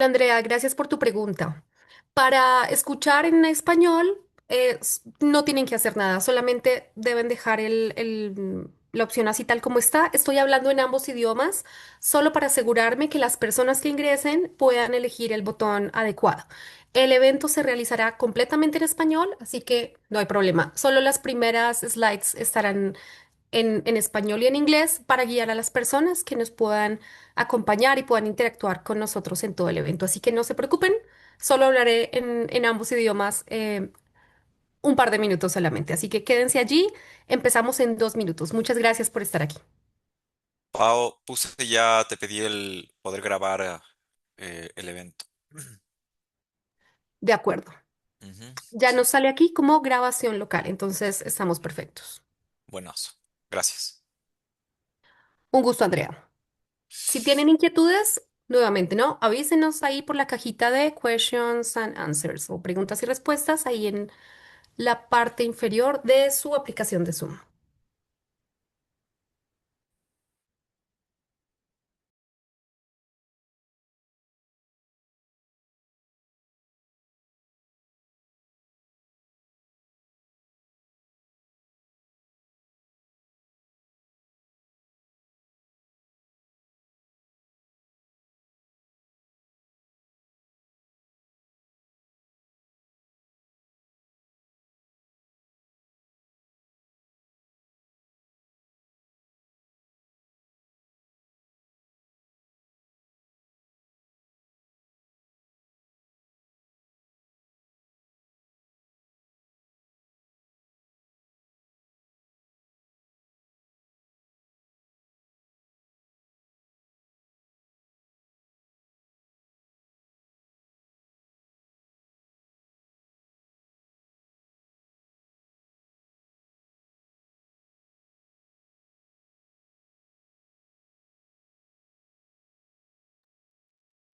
Andrea, gracias por tu pregunta. Para escuchar en español, no tienen que hacer nada, solamente deben dejar la opción así tal como está. Estoy hablando en ambos idiomas, solo para asegurarme que las personas que ingresen puedan elegir el botón adecuado. El evento se realizará completamente en español, así que no hay problema. Solo las primeras slides estarán en español y en inglés para guiar a las personas que nos puedan acompañar y puedan interactuar con nosotros en todo el evento. Así que no se preocupen, solo hablaré en ambos idiomas un par de minutos solamente. Así que quédense allí. Empezamos en 2 minutos. Muchas gracias por estar aquí. Pau, ya te pedí el poder grabar el evento. De acuerdo. Ujú. Ya nos sale aquí como grabación local, entonces estamos perfectos. Buenazo. Gracias. Un gusto, Andrea. Si tienen inquietudes, nuevamente, ¿no? Avísenos ahí por la cajita de questions and answers o preguntas y respuestas ahí en la parte inferior de su aplicación de Zoom.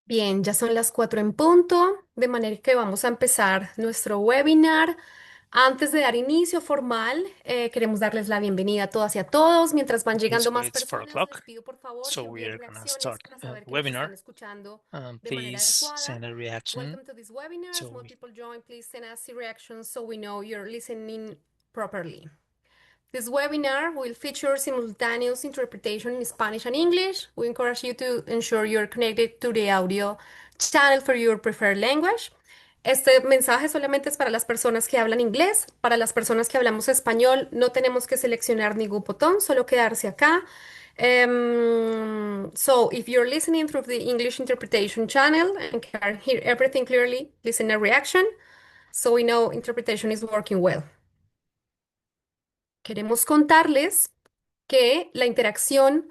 Bien, ya son las 4 en punto, de manera que vamos a empezar nuestro webinar. Antes de dar inicio formal, queremos darles la bienvenida a todas y a todos. Mientras van Okay, llegando so más it's four personas, les o'clock. pido por favor So que we envíen are gonna reacciones start para the saber que nos están webinar. escuchando de manera Please adecuada. send a reaction. Welcome to this webinar. As So more we, people join, please send us the reactions so we know you're listening properly. This webinar will feature simultaneous interpretation in Spanish and English. We encourage you to ensure you're connected to the audio channel for your preferred language. Este mensaje solamente es para las personas que hablan inglés. Para las personas que hablamos español, no tenemos que seleccionar ningún botón, solo quedarse acá. So, if you're listening through the English interpretation channel and can hear everything clearly, listen a reaction so we know interpretation is working well. Queremos contarles que la interacción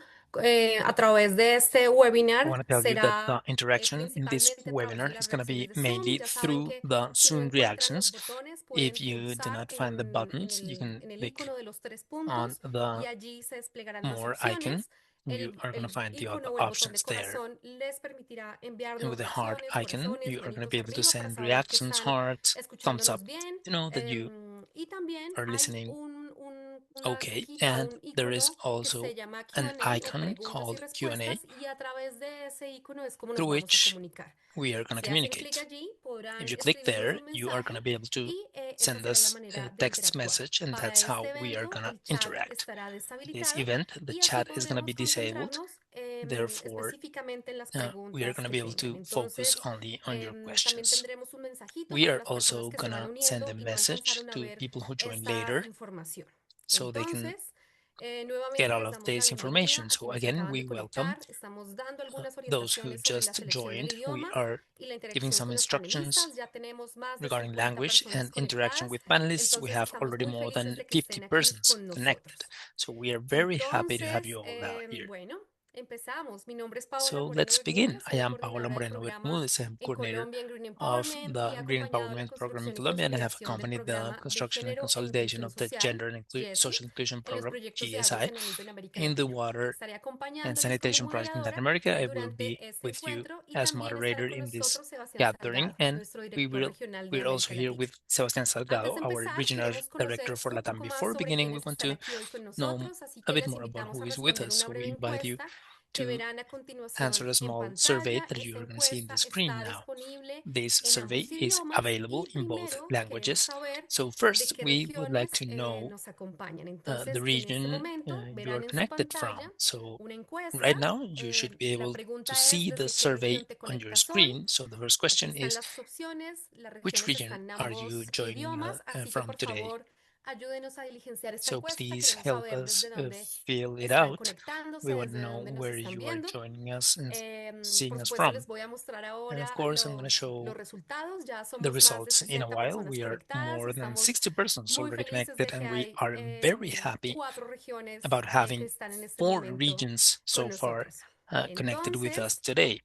a través de este I webinar want to tell you that the será interaction in this principalmente a través de webinar las is going to reacciones be de Zoom. mainly Ya saben through que the si no Zoom encuentran los reactions. botones, If pueden you do pulsar not find the buttons, you can en el click icono de los tres on puntos y the allí se desplegarán más more icon. opciones. You are going to El find the icono other o el botón de options there. corazón les permitirá And with enviarnos the heart reacciones, icon, corazones, you are going to manitos be able to arriba para send saber que reactions, están hearts, thumbs up, escuchándonos bien. to know that you Y también are hay listening una okay. cejita, And un there is icono que se also llama an Q&A o icon preguntas y called Q&A respuestas y a través de ese icono es como nos through vamos a which comunicar. we are going to Si hacen clic communicate. allí, If podrán you click escribirnos there, un you are going mensaje to be able to y esta send será la us manera a de text interactuar. message, and Para that's how este we are evento, going to el chat interact. estará This deshabilitado event, the y así chat is going to be podremos disabled. concentrarnos Therefore, específicamente en las we are preguntas going to que be able tengan. to focus Entonces, only on your también questions. tendremos un mensajito We para are las personas also que se going van to send uniendo a y no message alcanzaron a to ver people who join esta later información. so they can Entonces, get nuevamente all les of damos la this bienvenida information. a So quienes se again, acaban we de welcome conectar. Estamos dando algunas those who orientaciones sobre la just selección del joined. We idioma are y la giving interacción some con los instructions panelistas. Ya tenemos más de regarding 50 language personas and interaction conectadas, with panelists. We entonces have estamos already muy more felices than de que 50 estén aquí persons con connected. nosotros. So we are very happy to have Entonces, you all here. bueno, empezamos. Mi nombre es Paola So Moreno let's begin. Bermúdez, I soy la am Paola coordinadora de Moreno programas Bermúdez. I am en coordinator Colombia en Green of Empowerment y he the Green acompañado la Empowerment Program in construcción y Colombia, and I have consolidación del accompanied the programa de construction and género e consolidation inclusión of the social, Gender and GESI, Social Inclusion en los Program, proyectos de agua y GESI, saneamiento en América in the Latina. water Estaré and acompañándoles como sanitation project in Latin moderadora America. I will be durante este with you encuentro y as también estará moderator con in this nosotros Sebastián gathering, Salgado, and nuestro we director will regional de we're also América here Latina. with Sebastián Antes Salgado, de our empezar, regional queremos director conocer for un Latam. poco más Before sobre beginning, we quiénes want están to aquí hoy con know nosotros, así a que bit les more about invitamos who a is with responder us. una So we breve invite you encuesta to verán a answer continuación a en small survey pantalla. that Esta you're going to see in the encuesta screen está now. disponible This en survey ambos is idiomas available y in both primero queremos languages. saber So de first, qué we would like regiones to know nos acompañan. the Entonces, en este region momento you are verán en su connected from. pantalla So una encuesta. right now, you should be La able to pregunta es see the ¿desde qué survey región te on your conectas hoy? screen. So the first Aquí question están is, las opciones. Las which regiones region están en are you ambos joining idiomas, así que from por today? favor ayúdenos a diligenciar esta So encuesta. please Queremos help saber us desde dónde fill it están out. conectándose, We want to desde know dónde nos where están you are viendo. joining us and Por seeing us supuesto, from. les voy a mostrar And of ahora course, I'm going to los show resultados. Ya the somos más de results in a 60 while. personas We are conectadas. more than Estamos 60 persons muy already felices connected, de que and we hay are very happy 4 regiones about que having están en este 4 momento regions con so far nosotros. connected with us Entonces, today.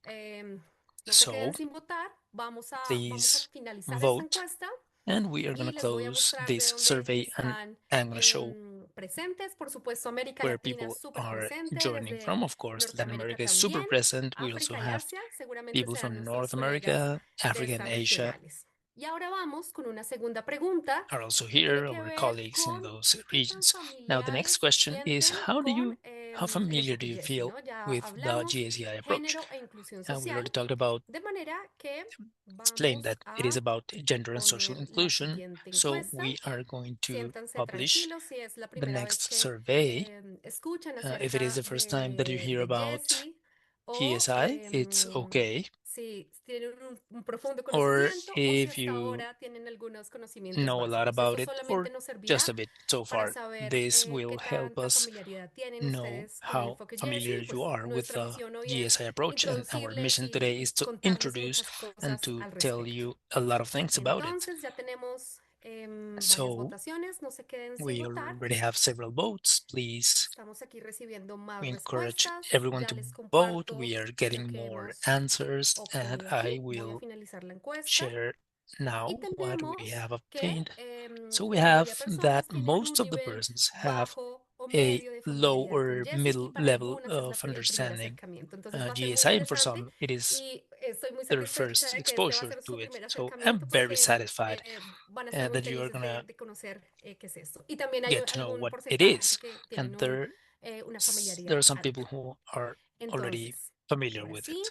no se So queden sin votar. Vamos a please finalizar esta vote, encuesta and we are going y to les voy a close mostrar de this dónde survey, and están I'm going to show presentes. Por supuesto, América where Latina people súper are presente, joining desde from. Of course, Latin Norteamérica America is super también, present. We also África y have Asia seguramente people serán from nuestros North colegas America, de Africa, and estas Asia regionales. Y ahora vamos con una segunda pregunta are also que tiene here, que our ver colleagues in con those qué tan regions. Now, the next familiares se question is, sienten con how el familiar do enfoque you GESI, feel ¿no? Ya with the hablamos GESI approach? género e inclusión We social, already talked about, de manera que explained vamos that it is a about gender and social poner la inclusion. siguiente So encuesta. we are going to Siéntanse publish tranquilos si es la the primera vez next que survey. escuchan If it is acerca the first time that you hear de about GESI o GSI, it's okay. si tienen un profundo Or conocimiento o si if hasta you ahora tienen algunos conocimientos know a lot básicos. about Esto it, solamente or nos servirá just a bit so para far, saber this qué will help tanta us familiaridad tienen know ustedes con el how enfoque GESI. familiar you Pues are with nuestra the misión hoy es GSI approach, and our introducirles mission y today is to contarles introduce muchas and cosas to al tell respecto. you a lot of things about it. Entonces ya tenemos varias So votaciones, no se queden sin we votar. already have several votes. Please, Estamos aquí recibiendo we más encourage respuestas. everyone Ya to les vote. comparto We are lo getting que more hemos answers, and obtenido aquí. I Voy a will finalizar la encuesta. share Y now what we tenemos have que obtained. So we la have mayoría de that personas tienen un most of the nivel persons have bajo o a medio de low familiaridad con or Jessie y middle para level algunas es of el primer understanding acercamiento. Entonces va a ser muy GSI, and for interesante some it is y estoy muy their satisfecha first de que este va a exposure ser to su it. primer So I'm acercamiento very porque satisfied van a estar muy that you are felices gonna de conocer qué es esto. Y también hay get to know algún what it porcentaje is, que and tienen una there are familiaridad some people alta. who are already Entonces, familiar ahora with sí. it.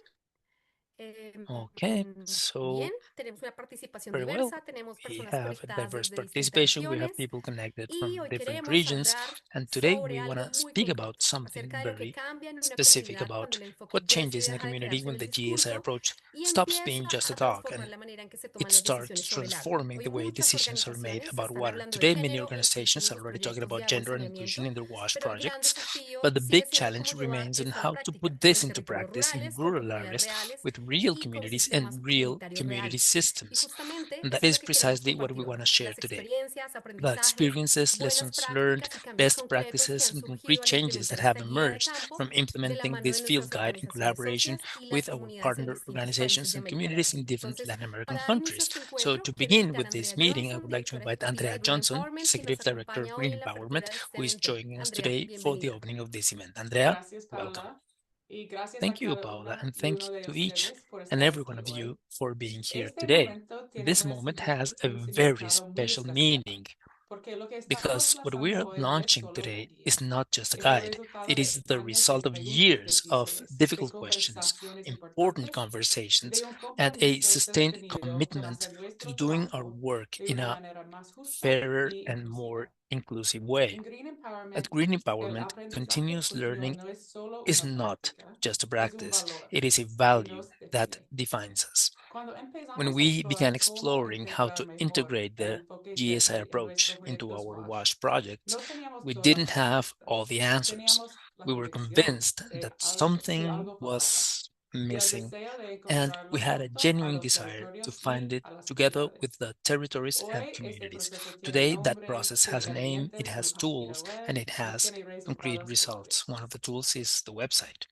Okay, Bien, so tenemos una participación very well. diversa, tenemos We personas have a conectadas diverse desde distintas participation. We have regiones people connected y from hoy different queremos regions. hablar And today sobre we want algo to muy speak about concreto, something acerca de lo que very cambia en una specific comunidad cuando about el enfoque what GESI changes in a deja de community quedarse en when el the GSI discurso approach y stops empieza being just a a talk transformar and la manera en que se it toman las starts decisiones sobre el agua. transforming Hoy the way muchas decisions are made organizaciones about están water. hablando de Today, many género e inclusión organizations en are los already talking proyectos de about agua y gender and inclusion saneamiento, in their WASH pero el gran projects, desafío but the sigue big siendo challenge cómo llevar remains on esto a la how to práctica put this en into territorios practice in rurales, con rural comunidades areas reales with real y communities ecosistemas and real comunitarios community reales. Y systems. justamente And that eso es is lo que queremos precisely what we compartir want hoy. to share Las today. experiencias, The aprendizajes, experiences, buenas lessons learned, prácticas y cambios best concretos que practices, han and surgido concrete al changes implementar that have esta guía de emerged campo from de la implementing mano this de field nuestras guide in organizaciones collaboration socias y las with our comunidades en partner distintos países organizations de and América communities in Latina. different Entonces, Latin American para dar inicio a countries. este So encuentro, to quiero begin invitar with a this Andrea meeting, I Johnson, would like to directora invite ejecutiva Andrea de Green Johnson, Empowerment, quien nos Executive Director of acompaña hoy Green en la Empowerment, apertura de este who is evento. joining us Andrea, today for the bienvenida. opening of this event. Andrea, Gracias, welcome. Paola. Y gracias a Thank you, cada Paola, una and y thank uno you de to each ustedes por and estar every one aquí of hoy. you for being here Este today. momento tiene This moment has a un very significado muy special especial, meaning porque lo que estamos because what we are lanzando hoy no es launching solo today un guía. is not just a Es el guide, resultado it de is the años de result of preguntas years of difíciles, de difficult questions, conversaciones important importantes, conversations, de un and a compromiso sustained sostenido por commitment hacer to nuestro doing our trabajo work de in una a manera más justa fairer y and more inclusiva. inclusive way. En Green At Empowerment, Green el Empowerment, aprendizaje continuous continúa learning no es solo is una not práctica, just a es un practice, valor it is a que value nos that define. defines us. Cuando When empezamos a we began explorar cómo exploring how integrar to mejor integrate el the enfoque GSI GESI en approach nuestros into proyectos our WASH, WASH projects, no teníamos we todas didn't las have all respuestas, the pero answers. teníamos la We were convicción convinced de that que something algo pasaba was y el missing, deseo de and we encontrarlo had a junto a genuine los desire to territorios find y it a las together with comunidades. the territories and Hoy este communities. proceso tiene Today, that nombre, process has tiene a name, it herramientas, has una página tools, and web it y has tiene concrete resultados results. One of concretos. the tools is the website.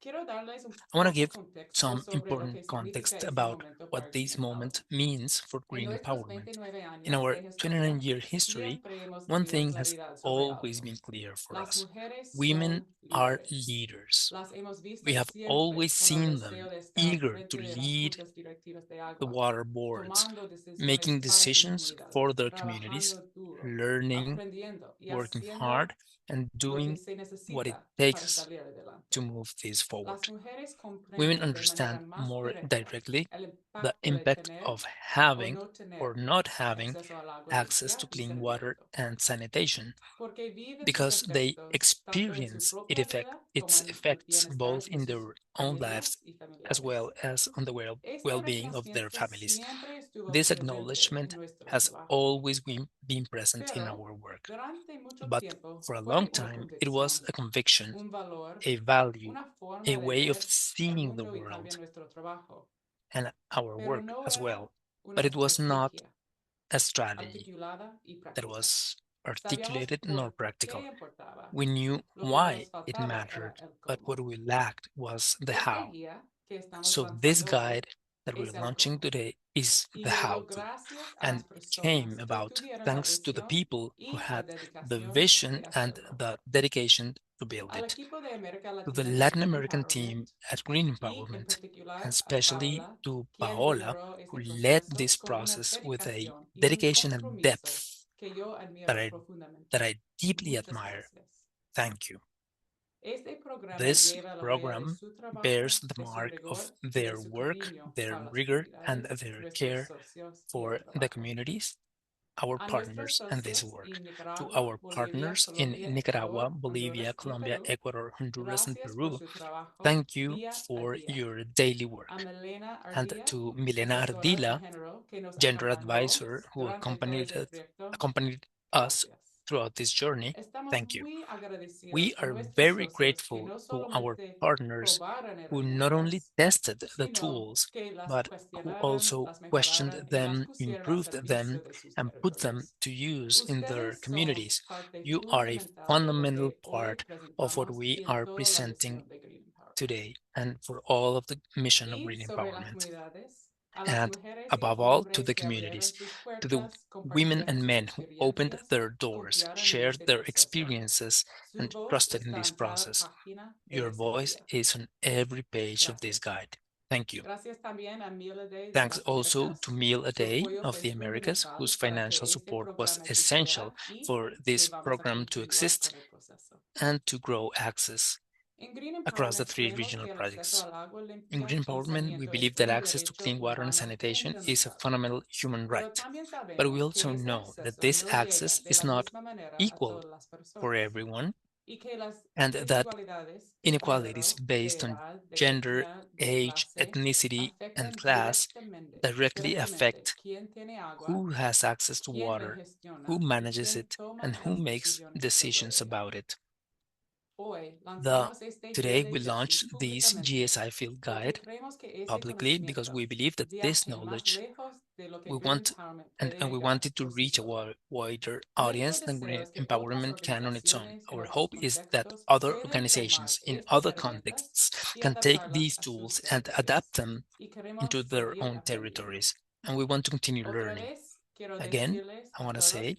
I want to give some important context about what this moment means for green empowerment. In our 29-year history, one thing has always been clear for us. Women are leaders. We have always seen them eager to lead the water boards, making decisions for their communities, learning, working hard, and doing what it takes to move this forward. Women understand more directly the impact of having or not having access to clean water and sanitation because they experience its effects both in their own lives as well as on the well-being of their families. This acknowledgement has always been present in our work, but for a long time it was a conviction, a value, a way of seeing the world and our work as well. But it was not a strategy that was articulated nor practical. We knew why it mattered, but what we lacked was the how. So this guide that we're launching today is the how to, and it came about thanks to the people who had the vision and the dedication to build it. To the Latin American team at Green Empowerment, and especially to Paola, who led this process with a dedication and depth that I that I deeply admire. Thank you. This program bears the mark of their work, their rigor, and their care for the communities, our partners, and this work. To our partners in Nicaragua, Bolivia, Colombia, Ecuador, Honduras, and Peru, thank you for your daily work. And to Milena Ardila, gender advisor who accompanied us throughout this journey, thank you. We are very grateful to our partners who not only tested the tools, but who also questioned them, improved them, and put them to use in their communities. You are a fundamental part of what we are presenting today and for all of the mission of green empowerment. And above all, to the communities, to the women and men who opened their doors, shared their experiences, and trusted in this process. Your voice is on every page of this guide. Thank you. Thanks also to Meal a Day of the Americas, whose financial support was essential for this program to exist and to grow access across the three regional projects. In Green Empowerment, we believe that access to clean water and sanitation is a fundamental human right. But we also know that this access is not equal for everyone and that inequalities based on gender, age, ethnicity, and class directly affect who has access to water, who manages it, and who makes decisions about it. Today we launched this GSI Field Guide publicly because we believe that this knowledge we want and we wanted to reach a wider audience than Green Empowerment can on its own. Our hope is that other organizations in other contexts can take these tools and adapt them into their own territories. And we want to continue learning. Again, I want to say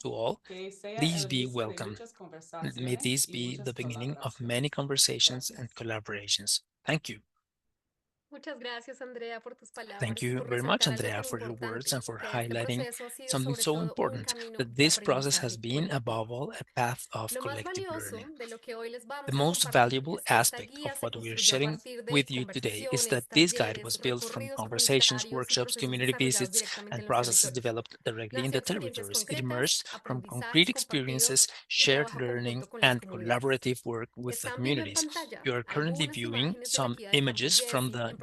to all, please be welcome. May this be the beginning of many conversations and collaborations. Thank you. Muchas gracias, Andrea, por tus Thank palabras y you por very much, resaltar algo Andrea, tan for your words importante, and for que este highlighting proceso ha sido something sobre so todo un important, camino that de this process has aprendizaje been, colectivo. above all, a path of Lo más collective valioso learning. de lo que hoy les The vamos a most compartir valuable es que esta aspect of guía se what we are construyó a sharing partir de with you today is that conversaciones, this guide talleres, was built from recorridos conversations, comunitarios y workshops, procesos community desarrollados visits, directamente and en los processes territorios. developed directly in Nace the de experiencias territories. It concretas, emerged from concrete aprendizajes experiences, compartidos y shared trabajo learning, conjunto con las and comunidades. collaborative work with the Están viendo en communities. pantalla You are currently algunas viewing imágenes de la some guía de campo images from GESI the en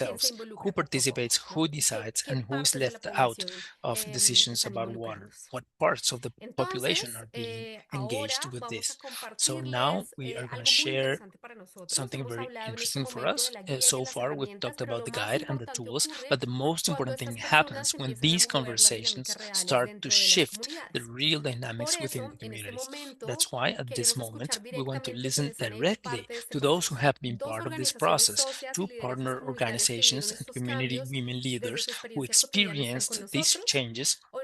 se ourselves who involucre poco a poco, participates, ¿no? who ¿Y decides, qué and who is partes de la left out población of decisions están about water, involucrados? what parts of the population Entonces, are being engaged ahora with vamos a this. So now compartirles we are going to algo muy share interesante para nosotros. something Hemos very hablado en este interesting for momento de us. la guía y de So las far, we've herramientas, talked pero about lo the más guide and the importante tools, ocurre but the most cuando important thing estas personas happens when empiezan a these mover las conversations dinámicas reales start to dentro de las shift the comunidades. real Por dynamics within eso, the en este communities. momento, That's why at this queremos moment, escuchar we want to directamente listen quienes han hecho directly parte de este to those who proceso. have been Dos part of this organizaciones process, socias y two lideresas partner comunitarias que vivieron organizations and estos community cambios women desde leaders su who experiencia cotidiana están con experienced these nosotros. changes. Hoy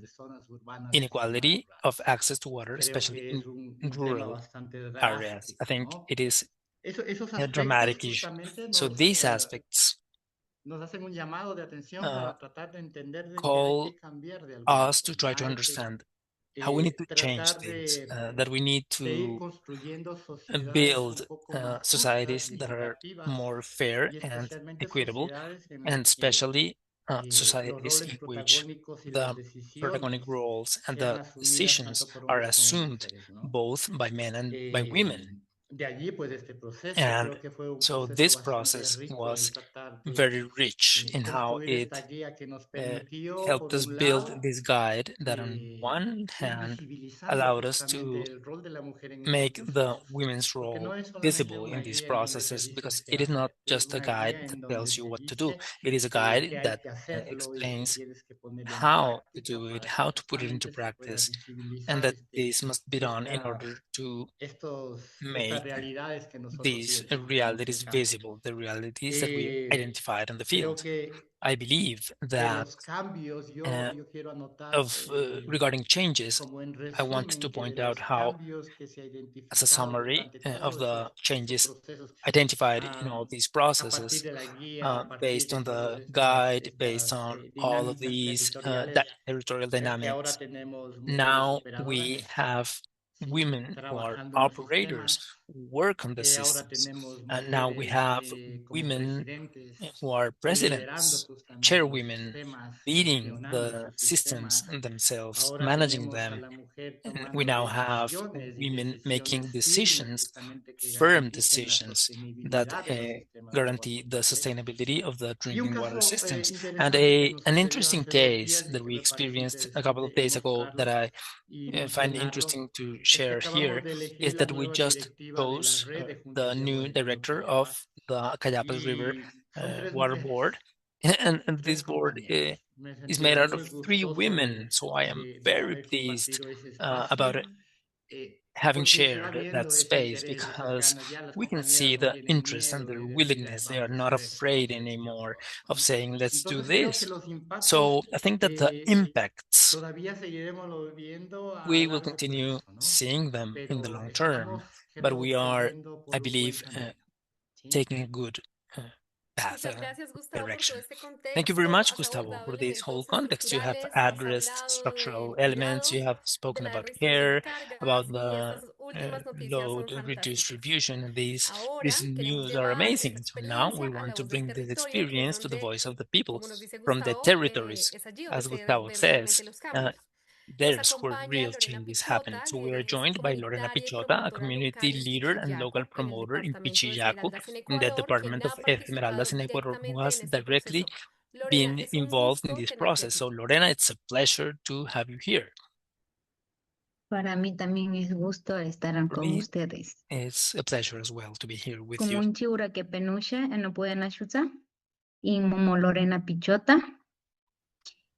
inequality of access to water, Creo especially que in es un tema rural bastante areas. I drástico, think ¿no? it is Esos a aspectos dramatic issue. justamente So these aspects nos hacen un llamado de atención uh, para tratar de entender de que hay call que cambiar de alguna us to try to forma. understand how we need to change tratar things, that we need de ir to construyendo sociedades un build poco más justas societies y that are equitativas, more fair y and especialmente equitable, sociedades en and las que especially los societies roles in which protagónicos y las the protagonic decisiones roles and sean the asumidas decisions tanto por are hombres como assumed mujeres, ¿no? both by men and by women. De allí, pues, este proceso, And creo que fue un so proceso this bastante process rico el was tratar de very rich in how construir esta it guía que nos uh, permitió, por helped us un build lado, this guide that, on one ir hand, visibilizando allowed us justamente to el rol de la mujer en estos make the procesos, women's porque no role es solamente visible una in these guía en donde te processes, dice because qué it is not hacer, es just a una guide guía that en donde tells you te what to do. dice It is a que guide hay that que hacerlo y que explains tienes que ponerlo en how to práctica do it, para que how to put it into justamente se pueda practice, and visibilizar that this must be done in order estas, to estas make realidades que nosotros these identificamos en realities campo. visible, the realities that we Eh, identified in the Creo field. que I believe de that los cambios, uh, yo quiero anotar of regarding changes, como en I want to resumen que de point out los how, cambios que se ha as a identificado summary durante of todos the estos changes procesos, identified in ah, all these a partir processes, de la guía, a partir based de on todas the guide, based estas on all of dinámicas these territoriales, territorial que ahora dynamics. tenemos mujeres Now operadoras, we have sí, women who are trabajando en los operators sistemas. who work on the Ahora systems. tenemos And now we mujeres have como women presidentes, who are liderando presidents, justamente los chairwomen, sistemas, leading gestionando the sus systems sistemas. themselves, Ahora managing tenemos a them. la mujer And we tomando now have decisiones y women making decisiones firmes decisions, justamente que firm garanticen la decisions that sostenibilidad de los sistemas de agua guarantee the potable. sustainability of the Y un drinking water caso systems. And interesante que nos an sucedió interesting hace dos case días y that que we me parece experienced a couple of interesante days ago that evocarlo I y find mencionarlo, interesting to es que share acabamos here de is elegir la that we nueva just directiva de la chose red de the juntas de agua new del río director of Cuyapa. the Cayapas River Y son tres Water mujeres, Board. And tres this board compañeras. Me he is sentido made out of muy three gustoso women. So I am de very haber pleased compartido ese about espacio, having porque se va shared that viendo ese space, interés, esas because ganas. Ya las we can compañeras see no the tienen interest and miedo their de decir, willingness. They are vamos a not hacer esto, afraid vamos a decir anymore aquello otro, of ¿no? saying, let's do Entonces creo que this. los So impactos I think that the impacts, todavía seguiremos viendo a we will largo continue plazo, ¿no? seeing them in the Pero long term, estamos, but creo, we are, corriendo I por un buen believe, camino, ¿sí? taking a good uh, path, Muchas gracias, Gustavo, por todo direction. este Thank you very contexto. much, Has Gustavo, abordado for this whole elementos context. You have estructurales, has addressed hablado structural del elements. cuidado, You have de spoken la about restricción de care, about cargas y the estas últimas noticias son load fantásticas. redistribution. And these Ahora recent queremos news are llevar esta amazing. So now we experiencia a la want to voz del bring this territorio, que es experience to the donde, voice of the people como nos dice from the Gustavo, territories. es allí donde As se Gustavo ven says, realmente los uh, cambios. Nos there's where acompaña real Lorena changes happen. Pichota, So we líder are de GESI joined by Lorena comunitaria y Pichota, a promotora community local en leader and local Pichiyaku, en el promoter in departamento de Pichiyaku, Esmeraldas en in the Ecuador, Department quien of ha participado Esmeraldas in Ecuador, who directamente has en este directly proceso. Lorena, been es un involved in gusto this tenerte process. So, aquí. Lorena, it's a pleasure to have you here. Para mí también es gusto estar For con me, ustedes. it's a pleasure as well to be here with Como you. un chiura que penusha, no pueden ayudar. Y como Lorena Pichota,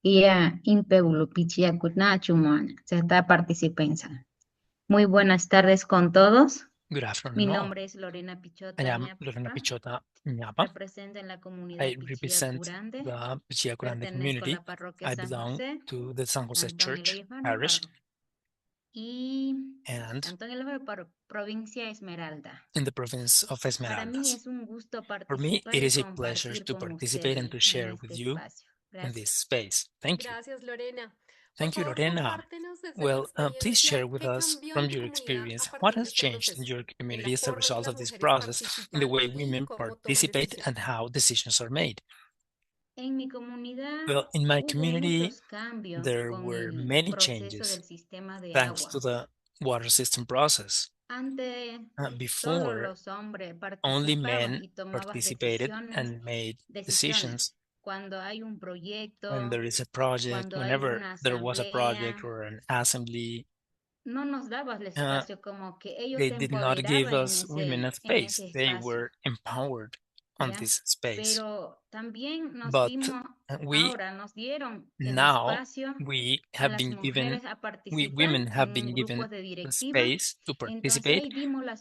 y a Impeulo Pichiyaku Nachumana, se está participando. Muy buenas tardes con todos. Good Mi afternoon, all. nombre es Lorena I Pichota am Lorena Ñapa, Pichota Ñapa. represento en la comunidad I represent Pichiyacurande, the Pichiyakurande pertenezco a community. la parroquia I San belong José, to the San Jose Cantón El Church Híjaro, Parish y and Cantón El Híjaro, provincia Esmeralda. in the province of Para mí Esmeraldas. es un gusto For me, participar it y is a pleasure compartir to con participate and ustedes to en share with este you espacio. in this Gracias. space. Thank you. Gracias, Lorena. Por Thank you, favor, Lorena. compártenos desde tu Well, please experiencia share with qué us cambió en from tu your comunidad experience a what partir de has este changed in proceso, your en la community as a forma en que result las of this mujeres process, in the participan way y women cómo toman participate, and decisiones. how decisions are made. En mi comunidad Well, in my hubo community, muchos cambios there con were el many proceso changes del sistema de thanks to agua. the water system process. Antes solo Before, los hombres only participaban men y tomaban participated and made decisiones. decisions Cuando hay un when proyecto, there is a project, cuando hay whenever una there was a project asamblea, or an assembly. no nos daba el Uh, espacio, como que ellos they se did not give empoderaban us women a en space. ese They espacio, were empowered on ¿ya? this space. Pero también nos But dimos, we ahora nos dieron el now espacio we a have las been given, mujeres a we participar women have en been given grupos de the directiva. space to Entonces participate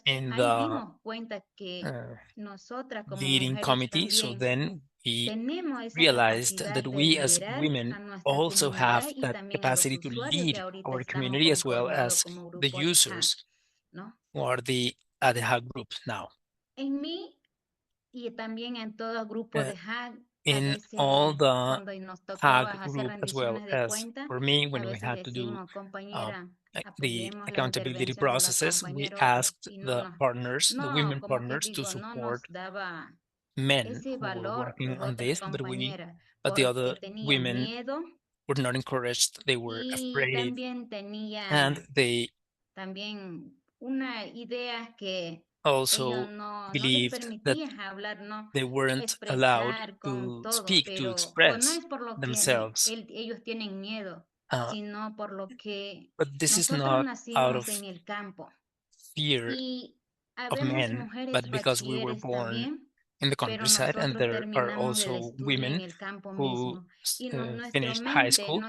in ahí the dimos cuenta que uh, nosotras como leading mujeres committee. So también then we tenemos esa realized capacidad that de we as liderar women a nuestra also have comunidad y that también a los capacity to usuarios que lead ahorita our estamos community as well conformados as como the grupo de HAG, users ¿no? who are the ad hoc group now. En mí y también en todo grupo Uh, de HAG in all veces the cuando nos tocó HAG hacer group, as well rendiciones de as cuenta, for me, a when we veces had to do decimos, uh, compañera, the apoyemos la accountability intervención de los processes, we compañeros asked y no the nos, partners, the no, women como que partners, to digo, no support nos daba men ese who were valor working los on otras this, compañeras, but the porque other tenían women miedo were not encouraged. They were y afraid, también tenían and they también una idea que ellos also no les believed that permitía hablar, no they weren't allowed expresar con to todo, speak, to pero no express es por lo que themselves. ellos tienen miedo, Uh, sino por lo que but this is nosotros not out nacimos of en el campo fear y of habemos men, mujeres but because we were bachilleres born también, in the pero countryside, and nosotros there are terminamos el also estudio en women el campo who mismo y nuestra finished high mente school,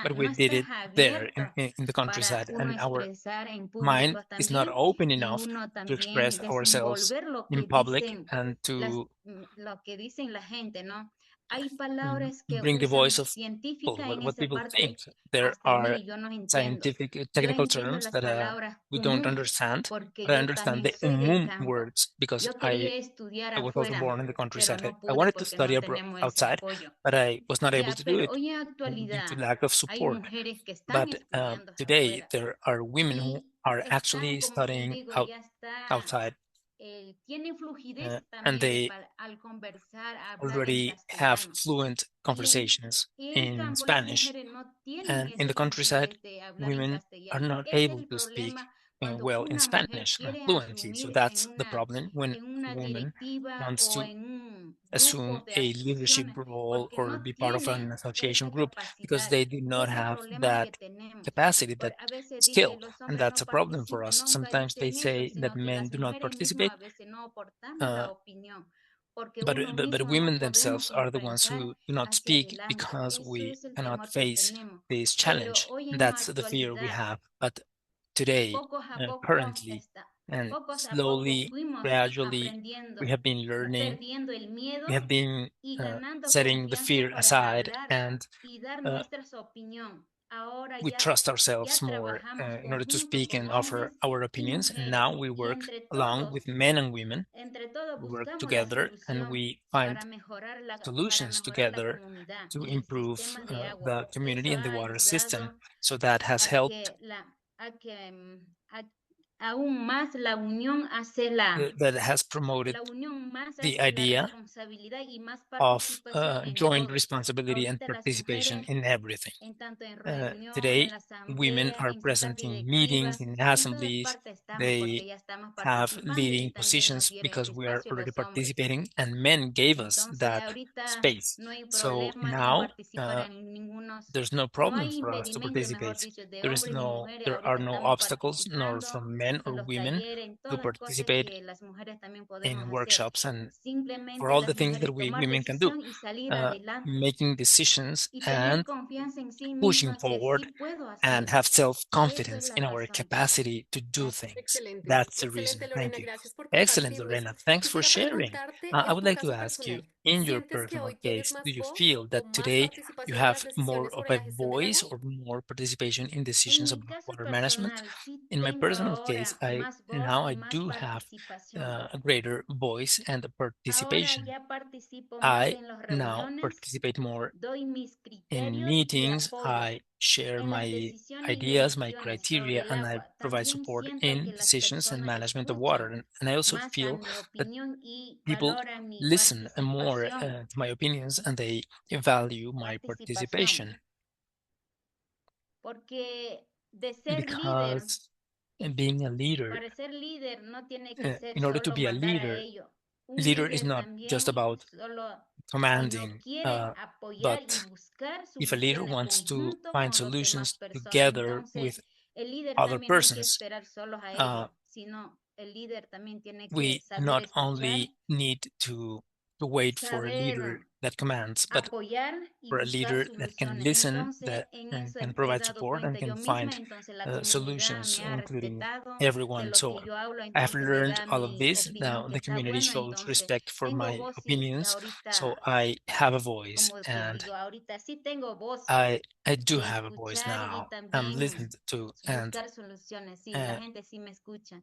but no we did está it there abierta in the para countryside, uno and our expresar en mind público is not también open y enough uno to también express ourselves desenvolver lo in que public dicen and to lo que dicen la gente, ¿no? Hay palabras que bring the voice usan of people, científicas en what esa people think. parte, There hasta are mí yo no entiendo. scientific, Yo technical entiendo terms las that palabras we don't común understand, porque but I yo understand también the soy del campo. words because Yo quería estudiar I was also afuera, born in the pero countryside. no I pude wanted to porque study no tenemos ese outside, apoyo. but I was not able Ya, to do pero it hoy en due to actualidad lack of hay support. mujeres que están But estudiando today afuera there are women who y are están, actually como quien studying digo, ya está, outside, tienen fluidez and también they al conversar, hablar en already have castellano. fluent conversations Y en in campo las Spanish. mujeres no tienen And in esa the countryside, fluidez de hablar en women are castellano. not Ese es able el to speak problema cuando well in una mujer Spanish quiere fluently. So asumir that's the problem when en a una woman directiva wants o to en un grupo assume de a leadership asociaciones, role porque or no be part of an tienen association esa group because capacidad. they do not Es el have problema que that tenemos. capacity, that A veces skill. dicen los And hombres that's no a problem for participen, us. nunca Sometimes they dicen eso, say that sino que men las do not mujeres mismas participate, a veces no aportamos uh, la opinión, porque but, uno but mismo women no podemos themselves are the ones enfrentar who do not hacia speak adelante. because Eso we es el cannot temor que face tenemos. this Pero challenge. hoy en la That's the fear we actualidad, have. But today, pocos a poco currently, and pocos a poco slowly, fuimos gradually, we aprendiendo, have been learning, perdiendo el we miedo have been y ganando setting the confianza fear para aside, hablar and y dar uh, nuestra opinión. Ahora we trust ourselves ya more trabajamos in order to conjunto speak con and offer hombres our y opinions. And mujeres now we y work along with men and women. entre todos We work buscamos la together and solución we find para solutions mejorar la together comunidad to y el improve sistema de agua. the community Eso and the ha water system. ayudado So that has a helped. que aún más la unión hace That has promoted la unión más the hace la idea responsabilidad y más of participación en joint todo. responsibility and Ahorita las participation mujeres, in everything. en tanto en reunión, en Today, la women asamblea, are en juntas present in meetings, directivas, in en todas assemblies. partes estamos porque They ya estamos have participando y leading también nos positions dieron ese because we are espacio already los hombres. participating, and men gave us Entonces that ahorita space. no hay So problema en now participar en ningunos, there's no no problem hay for us to impedimento, mejor participate. dicho, de hombres ni mujeres. There are Ahorita no estamos obstacles, nor participando from men en or los women, talleres, en to todas las cosas participate que las mujeres también podemos in hacer. workshops and for Simplemente all the las things that mujeres we tomar women can do, decisión y salir adelante making decisions y tener and confianza en sí pushing mismas que sí forward puedo and hacerlo. have Esa es self-confidence la in our razón. capacity to do things. Excelente, That's the reason. excelente Thank Lorena, you. gracias por Excellent, compartirnos. Lorena. Thanks for Quisiera sharing. preguntarte I en would tu like to caso ask you, personal, in your ¿sientes que personal hoy tienes case, do más you voz feel o that más today you participación en las have more decisiones of sobre a la gestión del voice agua? or more participation in En decisions mi about caso water management? personal, sí In my tengo personal case, ahora I más voz now y I más do have participación. a greater voice and Ahora participation. ya participo más I en las now reuniones, participate more doy mis in criterios y meetings. apoyo I share en las my decisiones y ideas, my elecciones sobre criteria, el and I agua. provide También support siento in que las decisions and personas management of water. escuchan And I also más a feel mi that opinión y people valoran mi listen more participación. to my opinions and they value my Participación. participation Porque de ser líder, because being a leader, para ser líder no tiene que ser in order to solo be a mandar a leader, ello. Un leader is líder not just también about solo, si no commanding, quiere apoyar y but buscar if a leader soluciones wants to conjunto find con las demás solutions personas, together entonces with el líder other también no hay que persons, esperar solos a uh, ellos, sino el líder también tiene que we saber not escuchar, only need to wait for a leader saber that commands, but apoyar y for a buscar leader that can soluciones. listen, Entonces, that en and eso can he provide dado support and cuenta yo can misma, find entonces la comunidad solutions, me ha including respetado de everyone. lo So que yo hablo, I have entonces me learned da all of mi this. opinión Now que the está community buena, shows entonces respect for tengo my voz y opinions. So ahorita, I have a voice, como quien and digo, ahorita sí tengo voz I do de have a voice escuchar y now. I'm también listened to, and buscar soluciones. Sí, la uh, gente sí me escucha.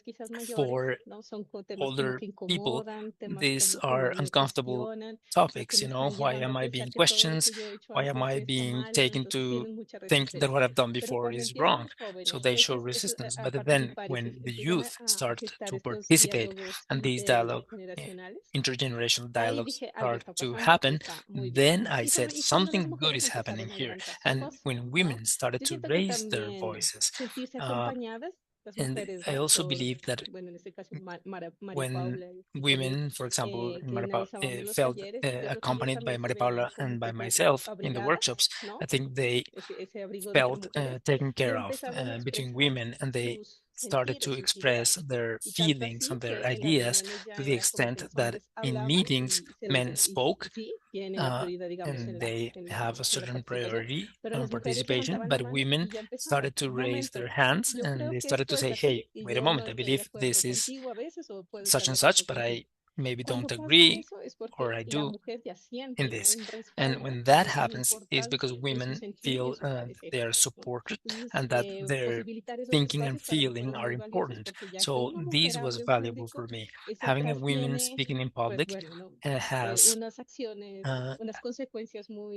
For older people, these are uncomfortable topics, you know. Why am I being questioned? Why am I being taken to think that what I've done before is wrong? So they show resistance. But then when the youth start to participate and these dialogue, intergenerational dialogues start to happen, then I said something good is happening here. And when women started to raise their voices, uh, And I also believe that when women, for example, in felt accompanied by Maria Paula and by myself in the workshops, I think they felt taken care of between women, and they started to express their feelings and their ideas to the extent that in meetings men spoke, uh, and they have a certain priority on participation, but women started to raise their hands and they started to say, hey, wait a moment, I believe this is such and such, but I maybe don't agree, or I do in this. And when that happens, is because women feel that they are supported and that their thinking and feeling are important. So this was valuable for me. Having a woman speaking in public has uh,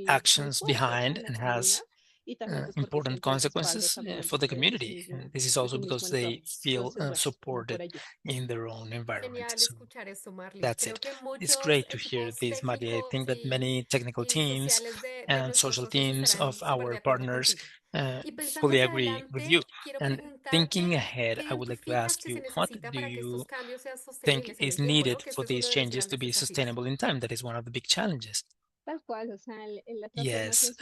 actions behind and has important consequences for the community. And this is also because they feel supported in their own environment. Genial So escuchar esto, Marley. that's Creo it. que It's muchos great to hear equipos this, Maria. I técnicos think that y, many technical y teams sociales de and nuestros social socios teams estarán of súper de our acuerdo partners contigo. Y pensando fully hacia agree with you. adelante, quiero And preguntarte, thinking ahead, ¿qué I would like to identificas ask que se you, what necesita do para que estos you cambios sean think sostenibles en is el tiempo, ¿no? needed Que for este es uno these de los changes to grandes be desafíos. sustainable in time? That is one of the big challenges. Yes,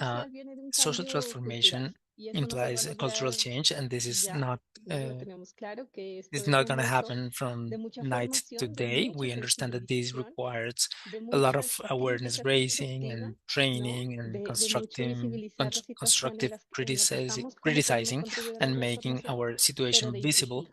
social transformation implies a cultural change, and this is not going to happen from night to day. We understand that this requires a lot of awareness raising and training and constructive criticizing and making our situation visible,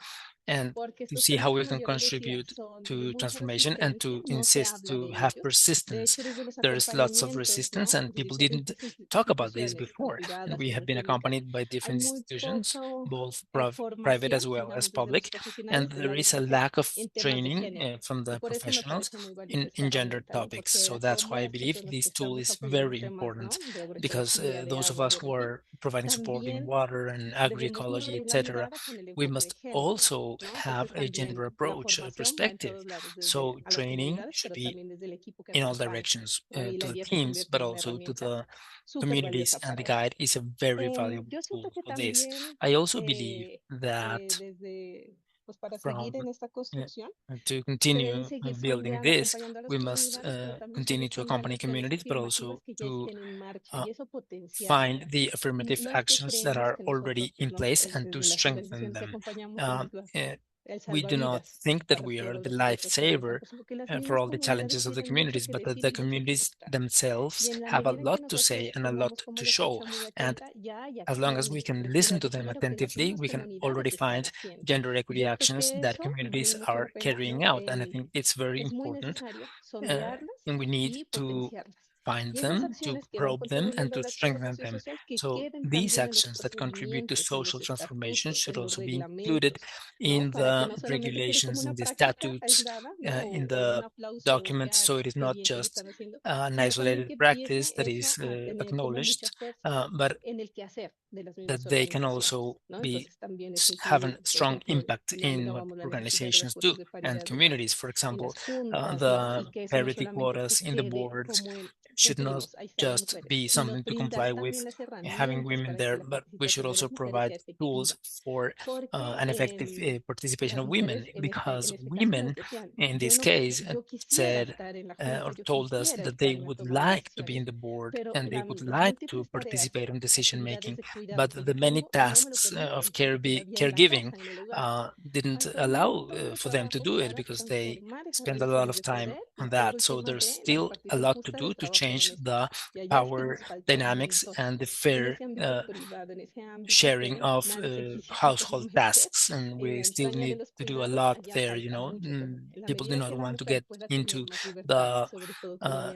and to see how we can contribute to transformation and to insist to have persistence. There's lots of resistance, and people didn't talk about this before. And we have been accompanied by different institutions, both private as well as public, and there is a lack of training from the professionals in gender topics. So that's why I believe this tool is very important, because those of us who are providing support in water and agroecology, etc., we must also have a gender approach, a perspective. So training should be in all directions, to the teams, but also to the communities, and the guide is a very valuable tool for this. I also believe that from uh, to continue building this, we must continue to accompany communities, but also to uh, find the affirmative actions that are already in place and to strengthen them. Um, uh, we do not think that we are the lifesaver for all the challenges of the communities, but that the communities themselves have a lot to say and a lot to show. And as long as we can listen to them attentively, we can already find gender equity actions that communities are carrying out. And I think it's very important. Uh, and we need to find them, to probe them, and to strengthen them. So these actions that contribute to social transformation should also be included in the regulations, in the statutes, in the documents, so it is not just an isolated practice that is acknowledged, but that they can also be have a strong impact in what organizations do and communities. For example, the parity quotas in the boards should not just be something to comply with having women there, but we should also provide tools for an effective participation of women, because women in this case said or told us that they would like to be in the board and they would like to participate in decision making, but the many tasks of caregiving didn't allow for them to do it, because they spend a lot of time on that. So there's still a lot to do to change the power dynamics and the fair sharing of household tasks, and we still need to do a lot there. People do not want to get into the uh,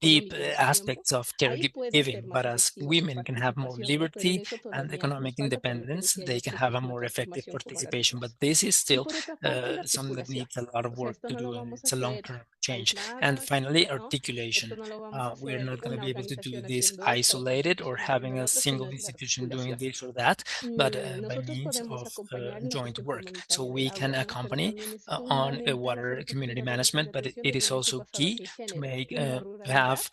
deep aspects of caregiving, but as women can have more liberty and economic independence, they can have a more effective participation. But this is still something that needs a lot of work to do, and it's a long-term change. And finally, articulation. We are not going to be able to do this isolated or having a single institution doing this or that, but by means of joint work. So we can accompany on water community management, but it is also key to make to have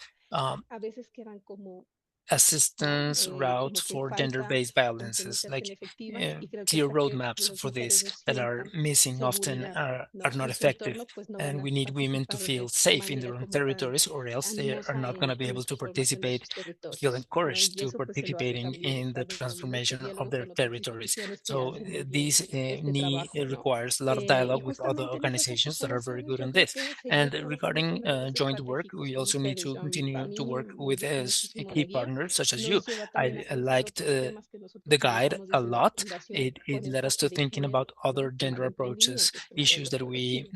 assistance route for gender-based violences, like clear roadmaps for this that are missing often are not effective. And we need women to feel safe in their own territories, or else they are not going to be able to participate, feel encouraged to participating in the transformation of their territories. So this need requires a lot of dialogue with other organizations that are very good on this. And regarding joint work, we also need to continue to work with key partners such as you. I liked the guide a lot. It led us to thinking about other gender approaches, issues that we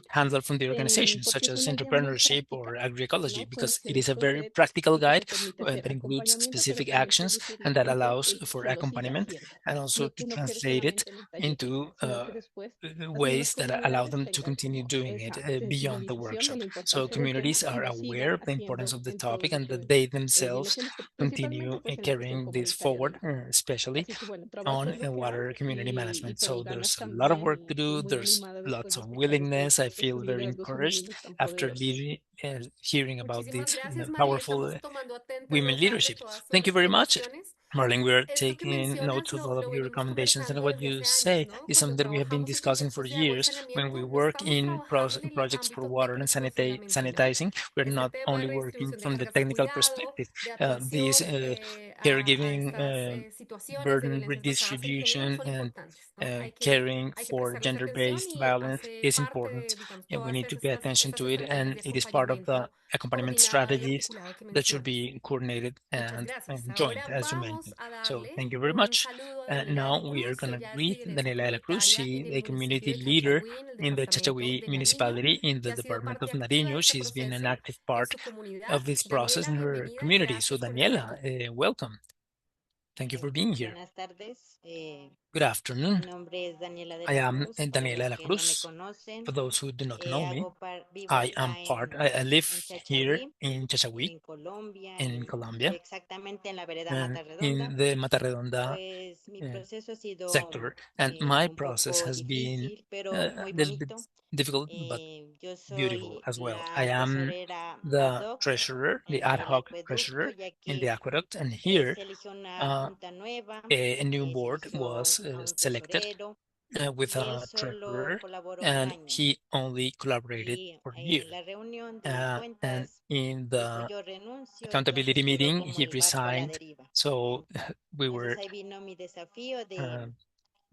handle from the organization, such as entrepreneurship or agroecology, because it is a very practical guide that includes specific actions and that allows for accompaniment and also to translate it into ways that allow them to continue doing it beyond the workshop. So communities are aware of the importance of the topic and that they themselves continue carrying this forward, especially on water community management. So there's a lot of work to do. There's lots of willingness. I feel very encouraged after hearing about this Muchísimas gracias, María. powerful Estamos tomando atente women notas de leadership. todas sus Thank you very much. recomendaciones. Marlene, we are Esto que taking notes mencionas of all of lo your venimos recommendations, and conversando what desde you hace say años, ¿no? is Cuando something that we have been trabajamos en discussing for proyectos de agua y years. When we saneamiento, no work estamos in trabajando en el projects for ámbito water and técnico solamente, ¿no? sanitizing, we're Este not tema de only working redistribución de from the cargas de technical cuidado, perspective. de This atención a caregiving estas situaciones de burden violencias basadas en género redistribution son and importantes, ¿no? caring Hay que for prestarles atención gender-based y violence hace is parte important. de, digamos, And we todas need to pay attention estas to it, estrategias and de it is part of the acompañamiento accompaniment coordinada y strategies articulado que that should mencionas. be coordinated Muchas and gracias. joint, Ahora as you vamos mentioned. a So darle thank you very un much. saludo a Daniela de la Now we are Cruz. going to Ella es greet lideresa Daniela de la Cruz. comunitaria She en is el the municipio community de leader Chachagüí, en el in the departamento Chachawi de Nariño, municipality in y the ha sido department of parte activa de Nariño. este She's been an proceso active en part su comunidad. of this process Daniela, in her bienvenida y community. So gracias por estar Daniela, aquí. welcome. Thank you for being here. Buenas tardes. Good Mi afternoon. nombre es Daniela de I la am Cruz. Para Daniela de los la que no me Cruz. conocen, For those who do not know me, vivo I am acá I live en here Chachagüí, in Chachagüí, en Colombia, in Colombia, exactamente en la vereda Mata in Redonda. the Mata Redonda Pues mi uh, proceso ha sido sector, and my un process poco has been difícil, pero a muy little bit bonito. difficult, but Yo beautiful soy as well. I la am tesorera ad the hoc treasurer, the ad del hoc acueducto, treasurer ya in the que aqueduct, and here se eligió una uh, junta nueva, a new se board eligió was a un selected tesorero with y él a solo treasurer, colaboró un and año. he only collaborated Y for a year. en la reunión de And cuentas in dijo the yo renuncio, accountability entonces quedó meeting, como he el barco a la resigned. deriva. So we Entonces were ahí vino mi desafío uh, de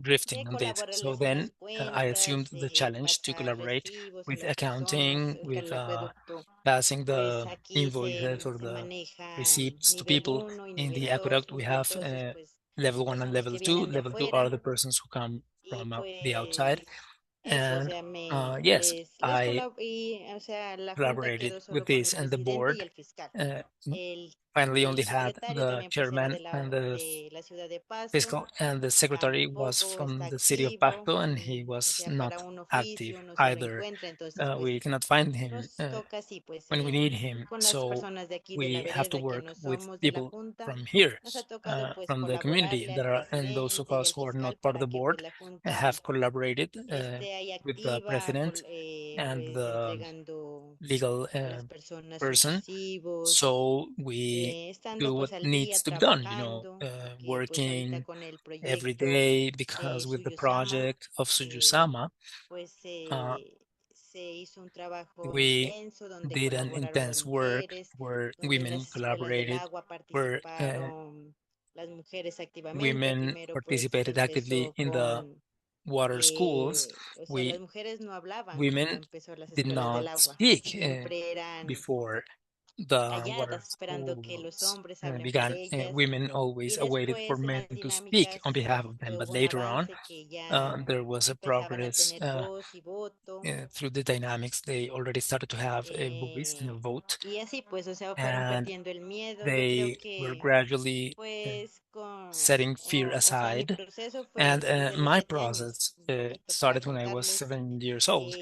drifting on this. So colaborarles en then las I assumed cuentas, the de challenge to pasar collaborate recibos a with las personas, accounting, que with el acueducto passing pues the aquí invoices or se the maneja receipts to nivel people. uno y In nivel the 2 aqueduct, we y have entonces pues level one and personas level que two. vienen de Level two are afuera the persons who come y from the outside. pues eso, o And sea, yes, I o sea, la junta collaborated quedó with solo con this, el and the presidente y board el fiscal. uh, El, finally el only had secretario the también pues era chairman, and the de la ciudad de Pasto, fiscal, and the secretary was tampoco from está the city of activo Pasto, and he y, o was sea, para not un active oficio no se lo either. encuentra, entonces pues We cannot find him nos toca así pues when we need him, con las so personas de aquí de la we have to vereda que work no with somos de la people junta, from here, nos ha tocado pues from the community colaborarle that al are, and those of presidente y us al who are fiscal not part of para the que pues board la junta have collaborated esté ahí with the activa, president and pues the entregando legal a las personas sus person. recibos, So we estando do what pues al día needs to be done, you know, trabajando, porque pues ahorita working con el every proyecto day, de because with the Suyusama, project of eh, Suyusama, pues uh, se hizo un trabajo we intenso donde did an colaboraron las intense work mujeres, where donde en women las escuelas del collaborated, agua where participaron las mujeres activamente. women Primero pues se participated actively empezó in the con, water schools. o sea, las We mujeres no hablaban cuando women empezó las did escuelas del not agua, speak siempre eran before the water calladas, esperando que los schools hombres hablen por began. ellas. Women Y always awaited for después en men las to speak on dinámicas behalf of them, but hubo un later on, avance que ya there was a empezaban a progress tener voz y voto. through the dynamics. They already started to have a voice and a vote, Y así pues, o sea, fueron and perdiendo el miedo. Yo creo they were que gradually pues setting fear o sea, mi aside. proceso And fue de los my 7 años, process un poquito para started when I was contarles. 7 years old.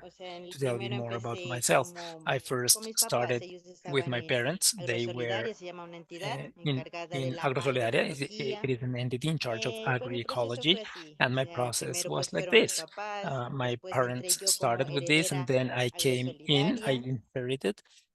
O sea, en el To tell you primero more about empecé myself, como I con first mis papás, started ellos with estaban my en parents. They were Agrosolidaria, se llama una entidad in encargada de in la Agrosolidaria. It agroecología. is an entity in charge of Pues mi proceso agroecology, fue así, and o my sea, process primero pues was like fueron mis this. papás, My después entré parents yo como started with this, and heredera then I came in. I agrosolidaria inherited.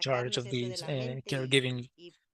charge of this caregiving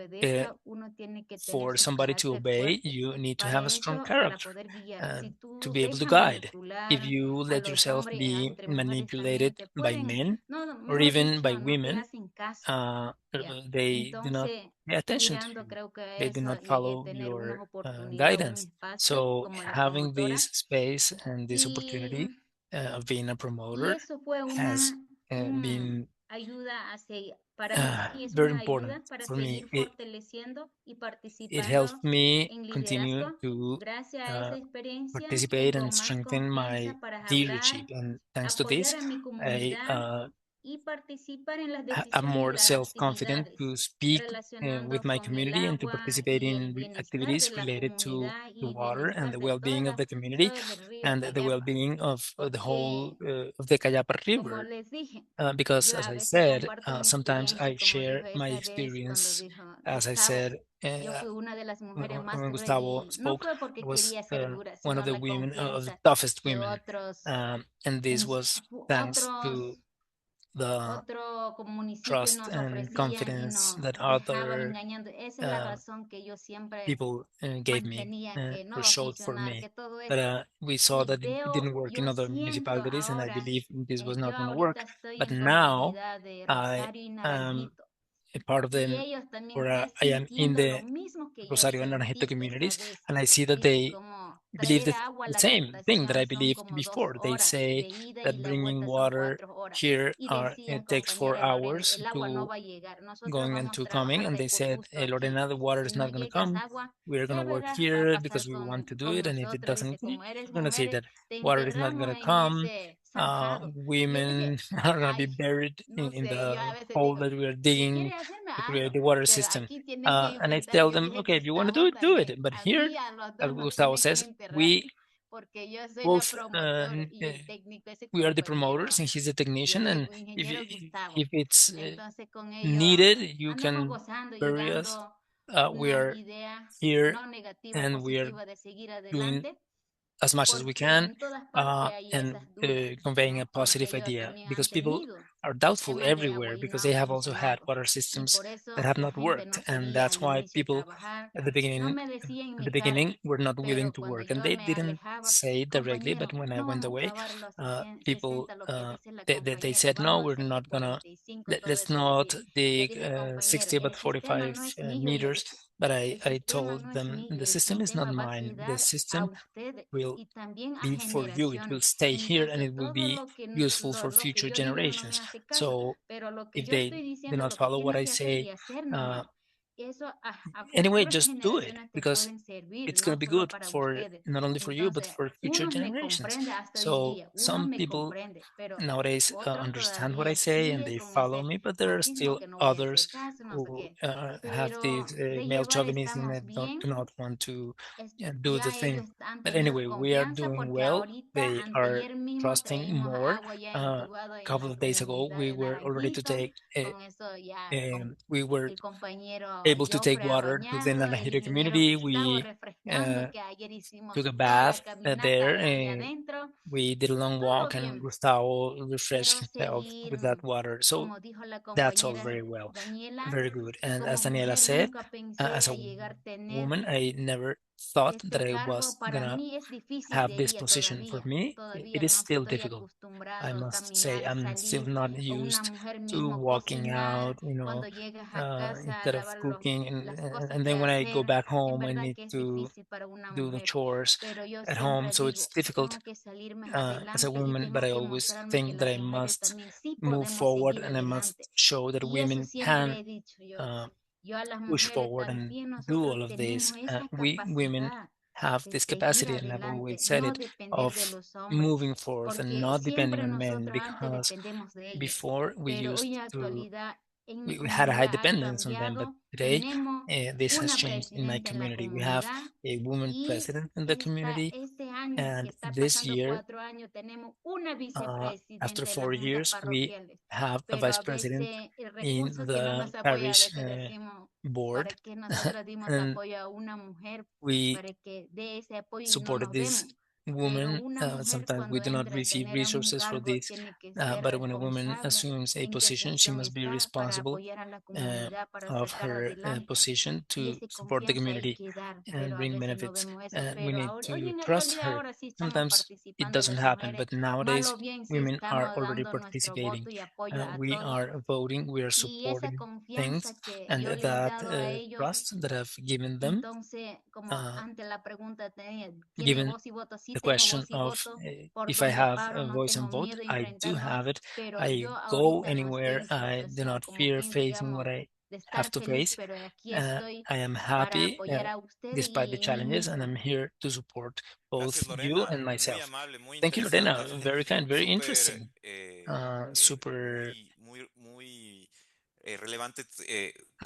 obedezca, uno tiene que tener for su somebody to carácter obey, fuerte you need to para have a strong eso, para character poder guiar. and Si to tú be able to dejas guide. If manipular you a let los yourself hombres, be entre mujeres manipulated también, que by pueden, men no, or mejor even by dicho, no te women, hacen caso. they do not Entonces, pay attention to cuidando, you. creo que They do eso, not llegué a follow tener unas your oportunidades, un guidance. espacio So como la having promotora. this space and this Y, opportunity of being a y promoter eso fue has un been ayuda para mí es very una important ayuda para for me. seguir fortaleciendo y It helped participando me en continue liderazgo. to Gracias a uh, esa experiencia, participate tengo and más strengthen my confianza para hablar, leadership. And thanks to apoyar this, a mi I comunidad y participar en las I'm decisiones y more las self-confident actividades to speak with relacionando my con el community and to agua participate y in el bienestar de activities la related to comunidad the y water and bienestar the de well-being of the community todo el río and the Cayapa. well-being of the whole Porque, of the Cayapa como River. les dije, Because, yo as a I veces said, comparto mi sometimes experiencia, I como share dijo my esa vez cuando experience. dijo As I Gustavo. said, Yo fui una de las mujeres más when duras Gustavo y no spoke, fue I porque was quería ser dura, one sino of the la women, of the confianza toughest que women. otros, And this was thanks to the otro como municipio trust nos and ofrecían y confidence nos that dejaban other engañando. Esa es la uh, razón que yo siempre people gave me mantenía que no or va a showed for funcionar, me. que todo But esto. we saw Y that it didn't work in yo other siento municipalities, and I ahora, believe this was yo not going to ahorita work. estoy But en now comunidad de I Rosario y am Naranjito. a part of Y them, ellos también or I am in sintiendo lo the mismo que yo Rosario and Naranjito sentí esa communities, vez. and I see that Dice they como believe traer the agua a la same thing that I captación son believed como before. They 2 horas say de ida y that la bringing vuelta son water 4 horas. here Y decían, it takes four compañera Lorena, hours el agua no to va a llegar. Nosotros going and vamos a to coming, trabajar and they por said, gusto hey, aquí. Lorena, the water Si is no not going to llegas come. agua, We're going ya to work verás, va a here because pasar we want to do con it, and if it nosotros. doesn't, Dice, you're como eres going to see mujeres, that te water is not going enterramos to en come. ese zanjado. Y yo dije, Women are going to be ay, buried no in sé, yo the a veces hole digo, that we are si digging quieres hacerme, to create hazlo, the water pero system. aquí tienen que And I enfrentar. tell Yo them, dije, okay, if you want to do Gustavo it, do it. también, But a here, mí a los as dos nos Gustavo tienen que says, enterrar, we porque yo soy la both promotora y el técnico, ese we are the compañero, promoters and he's the yo technician. le And digo, if ingeniero Gustavo. if it's Entonces con ello needed, you andamos can gozando y bury us. dando We una are idea here no negativa, and we are positiva de seguir doing adelante, as much as we porque can en todas partes hay and esas dudas, conveying a ¿no? Porque positive ellos idea también han because people tenido are doubtful temas de agua everywhere y no because ha they have also had funcionado. water Y systems por that eso have la not gente worked, no and quería that's al why inicio people trabajar, at the no beginning me decía en at mi the cara, beginning were not willing pero to cuando work, and yo they me didn't alejaba, say it directly, but compañero, when I no went vamos a away, trabajar los people 60 lo que dice la they compañera, said no, vamos a we're seguir not gonna 45, todo let's eso not decía. Yo dig dije, compañero, 60 but el sistema 45 no es mío, yo meters. dije, But el I sistema told no es them mío, the el system is not sistema va a mine. The cuidar a system ustedes will y también a be for you. It will generaciones. stay here and Entonces, it will todo be lo que useful for lo que future yo digo no me generations. hace caso, So pero lo que if yo they estoy do diciendo, not lo que follow what tienen I que hacer say, y hacer uh, nomás, eso a anyway, futuras just do it generaciones te because pueden servir, it's going no to be solo good para for ustedes. not only for you but Entonces, for future unos me generations. comprenden hasta hoy So día, unos some me people comprenden, pero nowadays otros understand what I todavía say and sigue they con follow ese me, but there are machismo still que no voy a others hacer caso, no sé who qué. have this Pero de male llevar chauvinism estamos and bien. do not want to do the Ya thing. ellos han But tenido anyway, we are confianza doing porque well. ahorita, They are anteayer mismo trusting traímos more. agua ya A entubado en couple la of days ago, comunidad we de were already to Naranjito. take Con eso ya we were el compañero able to take Joffre ha water to the bañado, el Naranjito ingeniero community. Gustavo We refrescando, uh, que ayer hicimos took a toda la bath caminata there, ahí and adentro. we did a long Todo walk, and bien, Gustavo refreshed pero himself seguir, with that water. So como dijo la that's all compañera very well, Daniela, very good. And as como Daniela mujer said, nunca as pensé a a llegar a tener woman, I never thought that este I cargo. was Para gonna mí es difícil have this sería position. For todavía, me, it todavía is no still estoy difficult. I acostumbrado a must say, caminar, I'm still salir, not o una used mujer to mismo walking cocinar, out, you know, cuando llegas a casa, instead of lavar cooking, las cosas and que then when I go hacer. back En home, I verdad need que es to difícil para una do the mujer, chores pero yo at home, siempre so it's digo, difficult tengo que salir más as a adelante y woman, but tengo I que always mostrarme que think that las I mujeres must también sí move podemos forward seguir and I must adelante. show that Y eso women siempre can he dicho yo. Yo a las push mujeres forward and también do nosotros all of this. tenemos esa We women capacidad have de this seguir capacity, and I've adelante, always said no it, depender de of los hombres, moving forth and porque not depending siempre on men, nosotros antes because dependemos de ellos, before we pero hoy used en la to actualidad en mi we had a high comunidad ha dependence on them, but cambiado, today tenemos this has una changed in my presidenta en la community. We have comunidad a woman y president in the community, este año que and está this pasando year, 4 años, tenemos una after vicepresidenta en las 4 juntas years, we parroquiales, have a pero vice a president veces el in recurso que no the nos apoya, a parish veces decimos, ¿para board, qué nosotros dimos and apoyo a una mujer we para que dé ese apoyo y no supported nos this vemos? woman, una mujer sometimes we cuando do not entra a receive tener un resources for cargo this, tiene que ser but when a woman responsable assumes a en qué position, she sección must be está para responsible apoyar a la uh, comunidad, para of sacar her adelante. position Y to esa support the confianza hay community que dar, and pero a bring veces no benefits. vemos eso. We Pero need hoy to en trust realidad her. ahora sí estamos Sometimes it participando de doesn't esa happen, manera. but Mal nowadays o bien sí women are estamos already dando nuestro participating. voto y apoyo a We todos. are voting, we are Y esa supporting things, confianza que and yo les he that dado a ellos, trust that I've given them, entonces, como uh, ante la pregunta, ¿tiene given voz y voto? Sí the tengo question voz y of voto por if I donde have paro, a no voice and tengo vote, miedo a I do enfrentarnos, have it. pero I yo go ahorita no anywhere. estoy, I o do sea, not como fear quien, facing what digamos, I de have estar to feliz, face. pero aquí estoy I am para happy apoyar a ustedes despite the y en mí challenges, and misma. I'm here to support Gracias, both you Lorena. and Muy myself. amable, muy Thank you, Lorena. interesante. Very kind, very Súper, interesting. Super muy relevante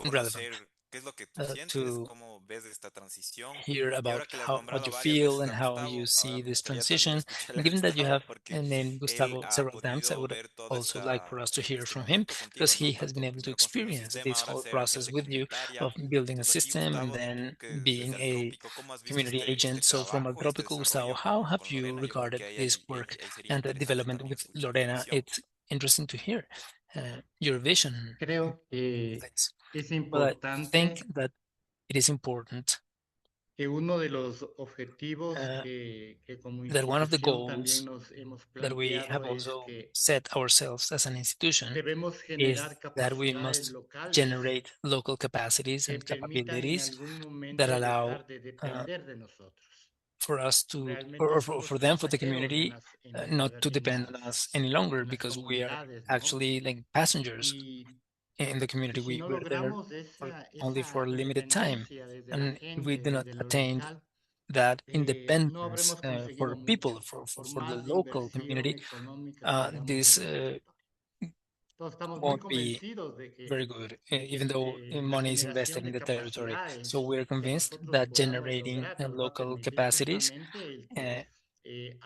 relevant conocer qué es lo que tú sientes, to cómo ves esta transición. hear Y ahora about que le has how what nombrado you varias feel veces and a how you Gustavo, ahora see me this gustaría también transition. escucharle And a given that you Gustavo have porque named él Gustavo ha several times, I podido would ver toda also like for us to hear este from him momento because contigo, ¿no? he has been Tanto able to primero construir un experience sistema, this ahora whole ser process agente with you comunitaria. of building a Entonces aquí, system and Gustavo, tú then que being desde a Altrópico, ¿cómo has visto community este agent. So from trabajo, este Altrópico, Gustavo, desarrollo how have con you Lorena? Yo creo regarded que this work ahí sería and the interesante development también with escuchar tu Lorena? visión. It's interesting to hear your vision Creo of que things. es Well, I think importante that it is important que uno de los objetivos uh, que como that one of the institución también goals nos hemos that we planteado have es also que set ourselves as an institution debemos is generar that we capacidades must locales generate local capacities que and permitan en capabilities algún that momento allow dejar de uh, depender de nosotros. for us to, Realmente for somos them, for the pasajeros community, not to depend on us any longer en las because we are comunidades, ¿no? actually like passengers Y, in the y community. si no We're there logramos for only for esa a limited time. independencia desde la And if we gente, do not desde lo attain local, that no independence habremos conseguido for mucho, people, por for the más local inversión community, económica que hagamos this en el territorio. Todos estamos muy won't be convencidos very good, de even though la money is generación invested in de the territory. So capacidades we're que convinced nosotros that podamos generating lograr nos va a local permitir capacities justamente el que uh,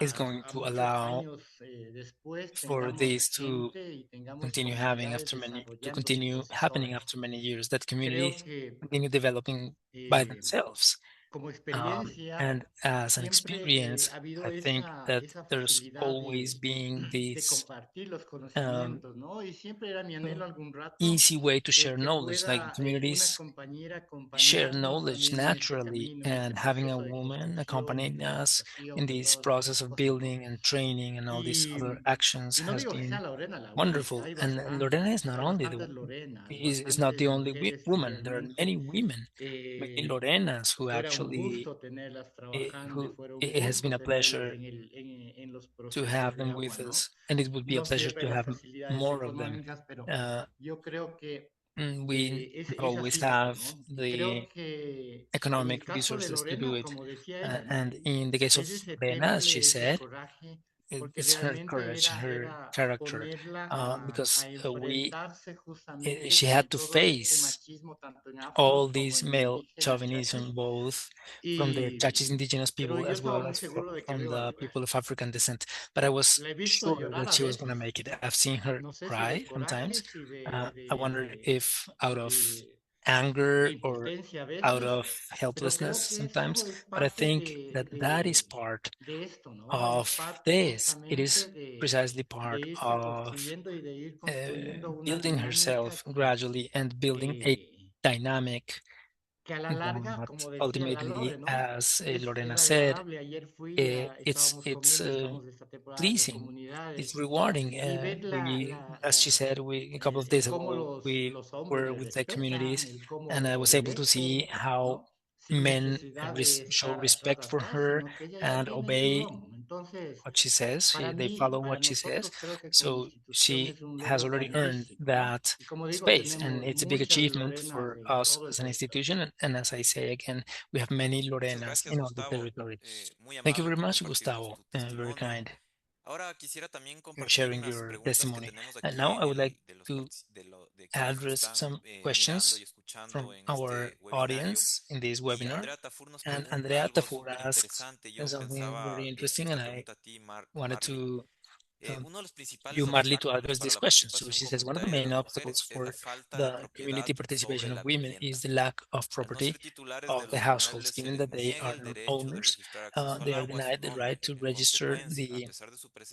is going a to muchos allow años después for tengamos this to gente y tengamos continue having comunidades after many to desarrollándose continue por sí happening solas. after many years, that Creo communities que continue developing by eh, themselves. como experiencia And as an siempre experience, ha habido I think that esa there's facilidad always being de this compartir los um, conocimientos, ¿no? Y siempre era mi uh, anhelo algún rato easy way to share que knowledge. Like pueda una communities compañera share acompañarnos knowledge también en este naturally, camino, en este and having a proceso de woman construcción y accompanying us in capacitación y this todas estas process of cosas, ¿no? building and training and all these Y, other actions y no has digo que sea been Lorena la única, wonderful. And Lorena is not hay only the bastantes Lorenas, is not bastantes the only mujeres que woman. There are realmente many women, many Lorenas who fuera un actually gusto tenerlas trabajando, who fuera un it has been gusto a tenerlas pleasure en los to procesos have de them agua, with ¿no? us, and it would be a No pleasure siempre to las have facilidades more of them. económicas, pero Uh, yo creo que we es always así esto, have ¿no? Y creo the que en el economic caso de resources to do Lorena, it. como decía ella, ¿no? And in the case of Es ese Lorena, as she temple, ese said, coraje, porque it's her realmente courage, her era character, ponerla because a we enfrentarse justamente she had con to todo este face machismo, tanto en all afro como these en male indígenas chauvinism, chachis, both from the y, Chachis indigenous pero people yo as estaba well muy as seguro de que lo from iba a the lograr. people of African descent. But I was La he visto sure llorar that a she was going to veces, make it. I've seen her no sé si de cry sometimes. coraje, si I wonder if out of de anger or impotencia a out veces, of pero helplessness creo que sometimes. eso es But I parte think that that is part de esto, ¿no? Es of parte this. It is justamente precisely de part irse of construyendo y de ir construyendo una building dinámica herself gradually and building a dynamic que a la larga, that como decía la ultimately, Lore, ¿no? as Es Lorena said, agradable. Ayer fui, estábamos con it's ella, estamos de esta temporada de pleasing, it's comunidades rewarding. y ver As she said, a couple of days cómo ago, we los hombres were le with the respetan, communities, el cómo and I le was able to see obedecen, how ¿no? Sin men necesidad de show estar respect for atrás, her sino que ella ya and viene en su obey lomo. Entonces, what she says. They follow para what she says. nosotros creo que como So institución she es un has logro already earned grandísimo, ¿no? that Y como digo, space, and tenemos it's a big muchas achievement Lorenas for en us todo el as an territorio. institution. And as I say again, we have many Muchas Lorenas gracias, in all the Gustavo. territory. Muy Thank you amable very por much, compartirnos Gustavo. tu Very testimonio. kind Ahora quisiera también for compartir sharing unas your preguntas que testimony. tenemos And aquí now I would like de los to de quienes nos address están some mirando y questions escuchando from en our este webinario. audience in this Y webinar. Andrea Tafur nos And pregunta Andrea algo Tafur súper asks interesante. Yo something pensaba very en interesting, esta and I pregunta a ti, wanted Marley. to you, Marley, to address this question. So she says one of the main obstacles for the community participation of women is the lack of property of the households. Given that they are not owners, they are denied the right to register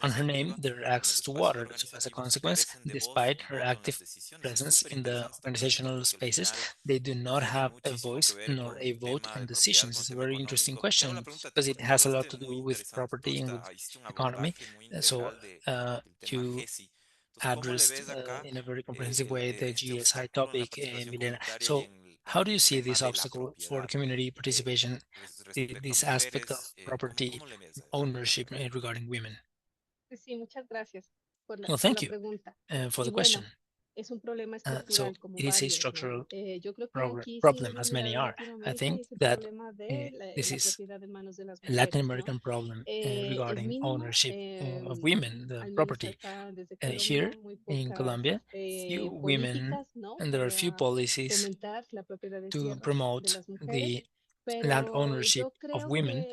on her name their access to water. So as a consequence, despite her active presence in the organizational spaces, they do not have a voice nor a vote on decisions. It's a very interesting question because it has a lot to do with property and with economy. So you addressed in a very comprehensive way the GSI topic, Milena. So how do you see this obstacle for community participation, this aspect of property ownership regarding women? Sí, muchas gracias Well, por thank la you pregunta. for the Y question. bueno, es un problema So estructural como it is a varios, ¿no? structural Yo creo que aquí sí problem, hemos as many mirado en are. I Latinoamérica y think es el that problema de this la is propiedad en manos de las a Latin mujeres, ¿no? American problem Es regarding mínimo, ownership of women, the al menos property. acá desde Here Colombia, muy in pocas Colombia, few women, políticas, ¿no? and there are few Para policies fomentar la propiedad de to tierras de promote las mujeres, the land pero ownership yo of creo women.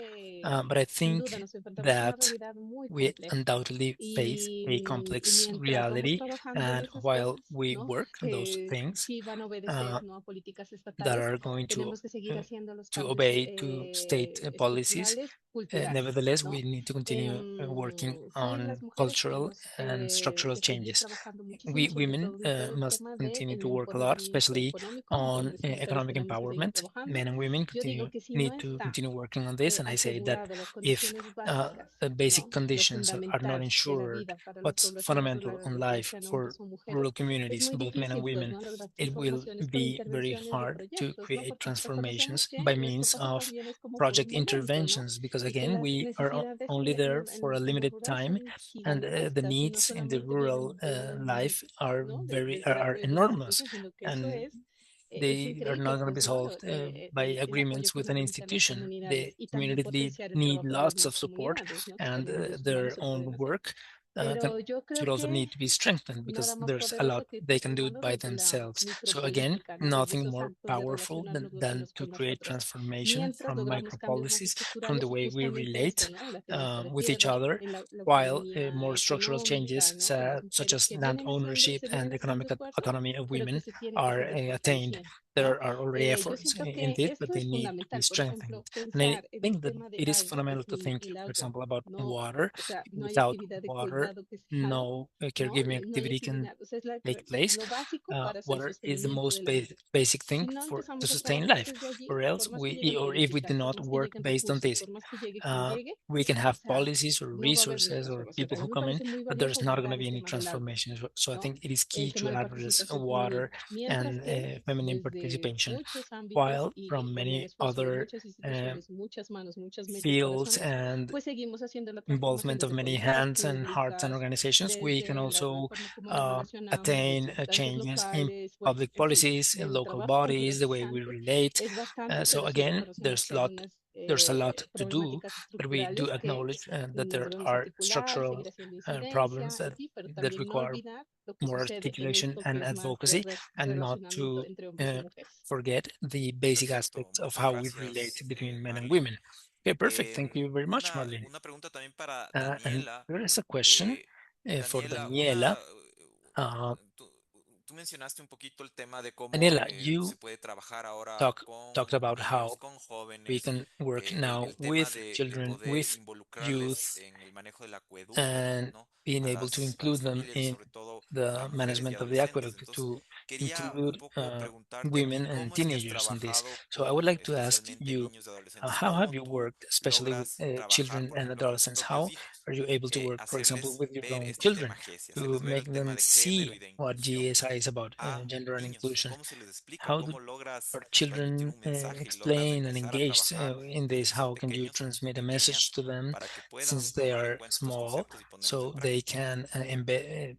But I sin duda think nos enfrentamos a una that realidad muy we compleja. undoubtedly face a Y complex mientras vamos reality, trabajando en and esas while cosas, we ¿no? work on those Que things sí van a uh, obedecer, ¿no? A políticas that estatales, are going tenemos que seguir uh, haciendo los to cambios obey to state policies. estructurales, culturales, Nevertheless, we ¿no? need to continue working Sí, on las mujeres cultural tenemos and structural que seguir changes. trabajando We muchísimo, sobre women todo en todo el must tema continue del to work a lot, empoderamiento especially económico, on donde las mujeres economic tenemos que seguir empowerment. trabajando. Men and women Yo digo que si no need to está continue working on this, and I say that asegurado las if condiciones básicas, the basic ¿no? Lo conditions are not fundamental de la ensured, vida para las what's poblaciones fundamental on rurales, ya life sean for hombres o mujeres, rural es communities, muy both men and difícil, pues, women, ¿no? Lograr it will transformaciones con be very intervenciones de hard to proyectos, ¿no? create Porque recordemos transformations que by nuestro means paso of también es como por un project momento, ¿no? interventions, because Y que again, las we are necesidades only there en for a la zona limited rural time, son and the gigantescas y no needs in the solamente rural vienen life are ¿no? very Desde la are gobernamental, enormous, sino que eso and es they are increíble, not going to be pues, ¿no? solved by El apoyo agreements que with se an brinda a las institution. The comunidades y también community potenciar el need trabajo de las lots of mismas support, comunidades, ¿no? Que and también muchos their humanos se pueden own hacer. work Pero yo should creo also que need to be strengthened because nada más there's a lot poderoso que ir they can do it transformando by desde la themselves. So again, micropolítica, ¿no? Desde nothing esos more actos de powerful relacionarnos los than unos to con los create otros. transformation Mientras from logramos micro cambios más policies, from the estructurales y way we justamente relate eso, ¿no? La tenencia de with each tierras, other, la while autonomía more structural económica, changes ¿no? De las such mujeres as que land ownership se and vienen haciendo economic esfuerzos, autonomy of pero que women se tienen que are seguir attained. fortaleciendo, ¿no? There are already Yo efforts siento in que this, but esto they es need to be fundamental. Por strengthened. ejemplo, And I pensar en el think that tema del it is agua, que fundamental to si think, el for agua example, about no, water. o sea, no hay Without actividad de water, cuidado que se haga, no ¿no? caregiving No hay activity can actividad. O sea, es take place. lo básico para hacer Water is the sostenimiento de most la vida. basic Si thing no for to empezamos a sustain trabajar life, desde allí, or else por más que lleguen or if we do políticas, por not más que work lleguen based on recursos, this, por más que llegue quien llegue, we can o have sea, policies or no va a haber resources ninguna or salvación. people A mí who me come in, parece muy but there's valioso not going to abordar be el any tema del agua, transformation. So I ¿no? think it is key El to tema de address participación water femenina. Mientras and que feminine desde participation, muchos ámbitos while y from con el many esfuerzo de other muchas uh, instituciones, muchas manos, muchas mentes, fields corazones, and pues seguimos haciendo la transformación involvement of desde many políticas hands and hearts and públicas, organizations, we can desde la also forma como nos relacionamos, attain desde instancias changes in locales, bueno, public en fin, policies, in el local trabajo, aunque bodies, the way we gratificante, relate. es bastante, So pero sí again, reconocemos que hay unas there's a lot to do, problemáticas but we do estructurales que acknowledge that nos there debemos are articular, structural seguir haciendo problems incidencia, en fin, pero that también no require olvidar lo que more sucede en articulation esto que and es más de advocacy, and not relacionamiento to entre hombres y uh, mujeres. forget the basic Perfecto, aspects of muchas how we relate gracias, between men and Marley. women. Okay, perfect. Thank you very much, Marlene. Una pregunta también para And Daniela. there is a question for Daniela, Daniela. tú mencionaste un poquito el tema de cómo Daniela, you se puede trabajar ahora talked con about niños, how con we jóvenes, can work now el tema with de children, poder with involucrarles youth, en el manejo del acueducto, and ¿no? being able to A las include them familias y in sobre todo a the mujeres y management of the adolescentes. aqueduct, Entonces, to quería un include poco preguntarte aquí women and cómo es que has teenagers in this. trabajado So I would like to ask especialmente you, niños y adolescentes, how have cómo you tú worked, especially with logras trabajar, children por and ejemplo, con tus adolescents? propios How hijos, are you able to work, for example, hacerles with your ver own este tema children GESI, to hacerles ver make el tema them de género see y de what inclusión GSI is about, a gender and niños? inclusion? ¿Cómo se les explica? How do ¿Cómo logras our transmitir children un mensaje y logras explain and empezar a engage trabajar in this? desde How can you pequeños y transmit a message pequeñas to them para que puedan since they tomar en are cuenta estos small conceptos y ponerlos en so they práctica? can embed,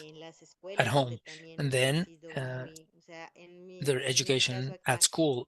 at home, and then their education at school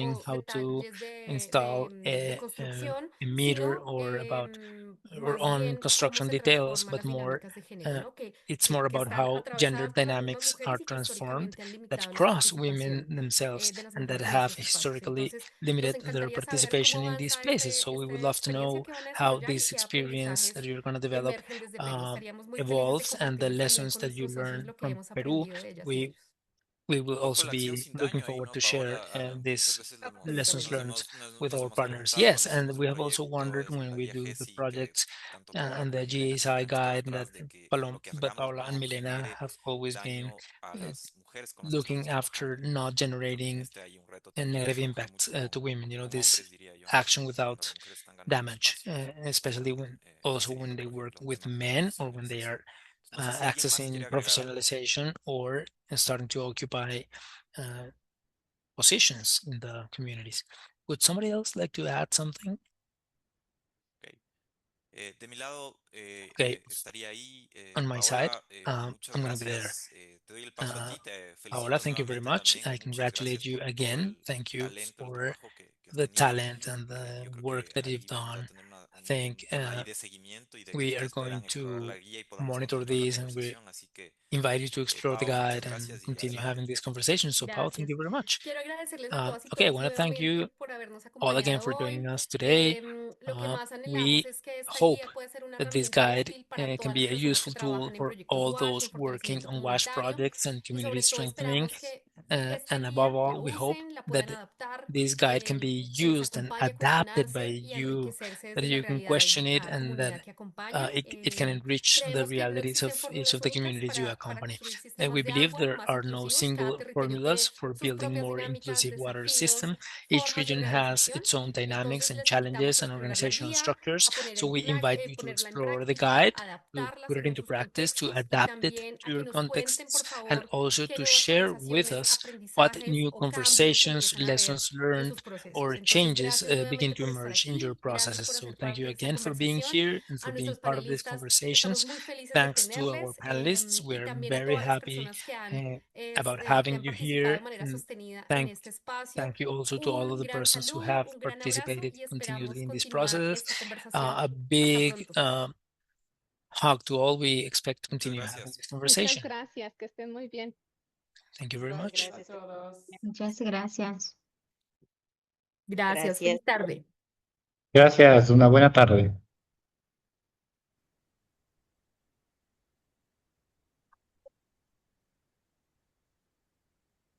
learning how to detalles install de construcción, a meter sino or about or más on bien cómo construction se details, transforman but las more dinámicas de género, ¿no? it's more Que about están how gender atravesadas por las mismas dynamics are mujeres y que transformed históricamente han that limitado la cross women participación themselves de las and that mujeres en have estos espacios. historically Entonces, nos limited their encantaría saber cómo participation in these avanza places. So we would esta love to experiencia know que van a how desarrollar y this qué experience that aprendizajes you're going to develop emergen desde Perú. Estaríamos muy felices de evolves and the compartirlos también lessons con that you nuestros socios learn lo que from hemos Peru. aprendido de ellas y We ellos. we will Un poco also la acción be sin looking daño ahí, forward ¿no, to share Paola? Muchas these veces lessons learned with nos our hemos partners. preguntado Yes, cuando and hacemos we un have also proyecto wondered en when la we guía do the GESI que projects tanto Paola and como the Milena GESI siempre han estado guide that atrás de que lo que hagamos Paola and no Milena genere have always been daño a uh, las mujeres con las que looking estamos after trabajando. not También generating hay un reto a también negative trabajar impact mucho to women, con this hombres, diría yo, ¿no? action Las without mujeres están ganando damage, espacio especially when en also este when tipo de they work proyectos with donde hay men or when they profesionalización. are No sé si alguien más accessing quiere agregar algo. professionalization or starting to occupy uh, positions in the communities. Would somebody else like to add something? Ok. De mi lado, Okay, estaría ahí. on my side, Paola, muchas I'm going to be there. gracias. Te doy el paso a ti. Te Paola, felicito thank you very nuevamente much. también I y muchas congratulate gracias you por todo again. el Thank you talento, el for trabajo que has the tenido. talent and the Yo creo work que that you've ahí vamos a done. tener I think un tema ahí de seguimiento y de que we are ustedes going puedan explorar la to guía y podamos monitor continuar la this and we conversación. Así que, invite you to explore the Pao, muchas guide and gracias y continue adelante. having this conversation. So, Paul, thank Gracias. you very much. Quiero agradecerles a todas y Okay, I todos want to thank you nuevamente por habernos all again acompañado for hoy. joining us today. Lo que más anhelamos We es que esta hope guía pueda ser una that this herramienta guide útil para can todas be las a personas que useful tool trabajan en for proyectos all WASH y those en working fortalecimiento on WASH comunitario projects and y community sobre todo strengthening. esperamos que esta And guía above all, la we hope usen, la puedan that adaptar, this guide can be les used and acompañe a adapted by cuestionarse y a you, enriquecerse that desde las you can realidades de question it, cada and that comunidad que acompañan. it can enrich the Creemos que no realities of existen each fórmulas of the únicas communities you para accompany. construir sistemas We de believe agua there más are no inclusivos. Cada single territorio tiene formulas for sus building propias more dinámicas, inclusive water desafíos, system. Each formas de region has organización. its own dynamics Entonces and les invitamos challenges a and explorar la organizational guía, structures. a So we invite you to ponerla en explore the práctica, guide, to adaptarla put it según into sus practice, to contextos y adapt it también to a que your nos cuenten, por contexts, and favor, also qué to nuevas share with conversaciones, us what aprendizajes new o cambios conversations, empiezan a ver lessons en learned, sus procesos. or Entonces, changes gracias begin nuevamente to por estar emerge in your aquí, gracias processes. por So hacer thank parte you de esta again for being conversación. here and A for being nuestros part of these panelistas, estamos conversations. muy felices de Thanks to our tenerles panelists. y We're también a very todas las happy personas que que about having han you participado de here. manera And sostenida en thank este espacio. thank you also to all of Un the gran persons who saludo, have un gran abrazo participated y continuously esperamos in this continuar process. esta conversación. A Hasta big pronto. hug to all. We expect to Muchas continue having gracias. this Muchas conversation. gracias, que estén muy bien. Thank you very much. Gracias. Muchas gracias. Gracias. Gracias. Feliz tarde. Gracias, una buena tarde.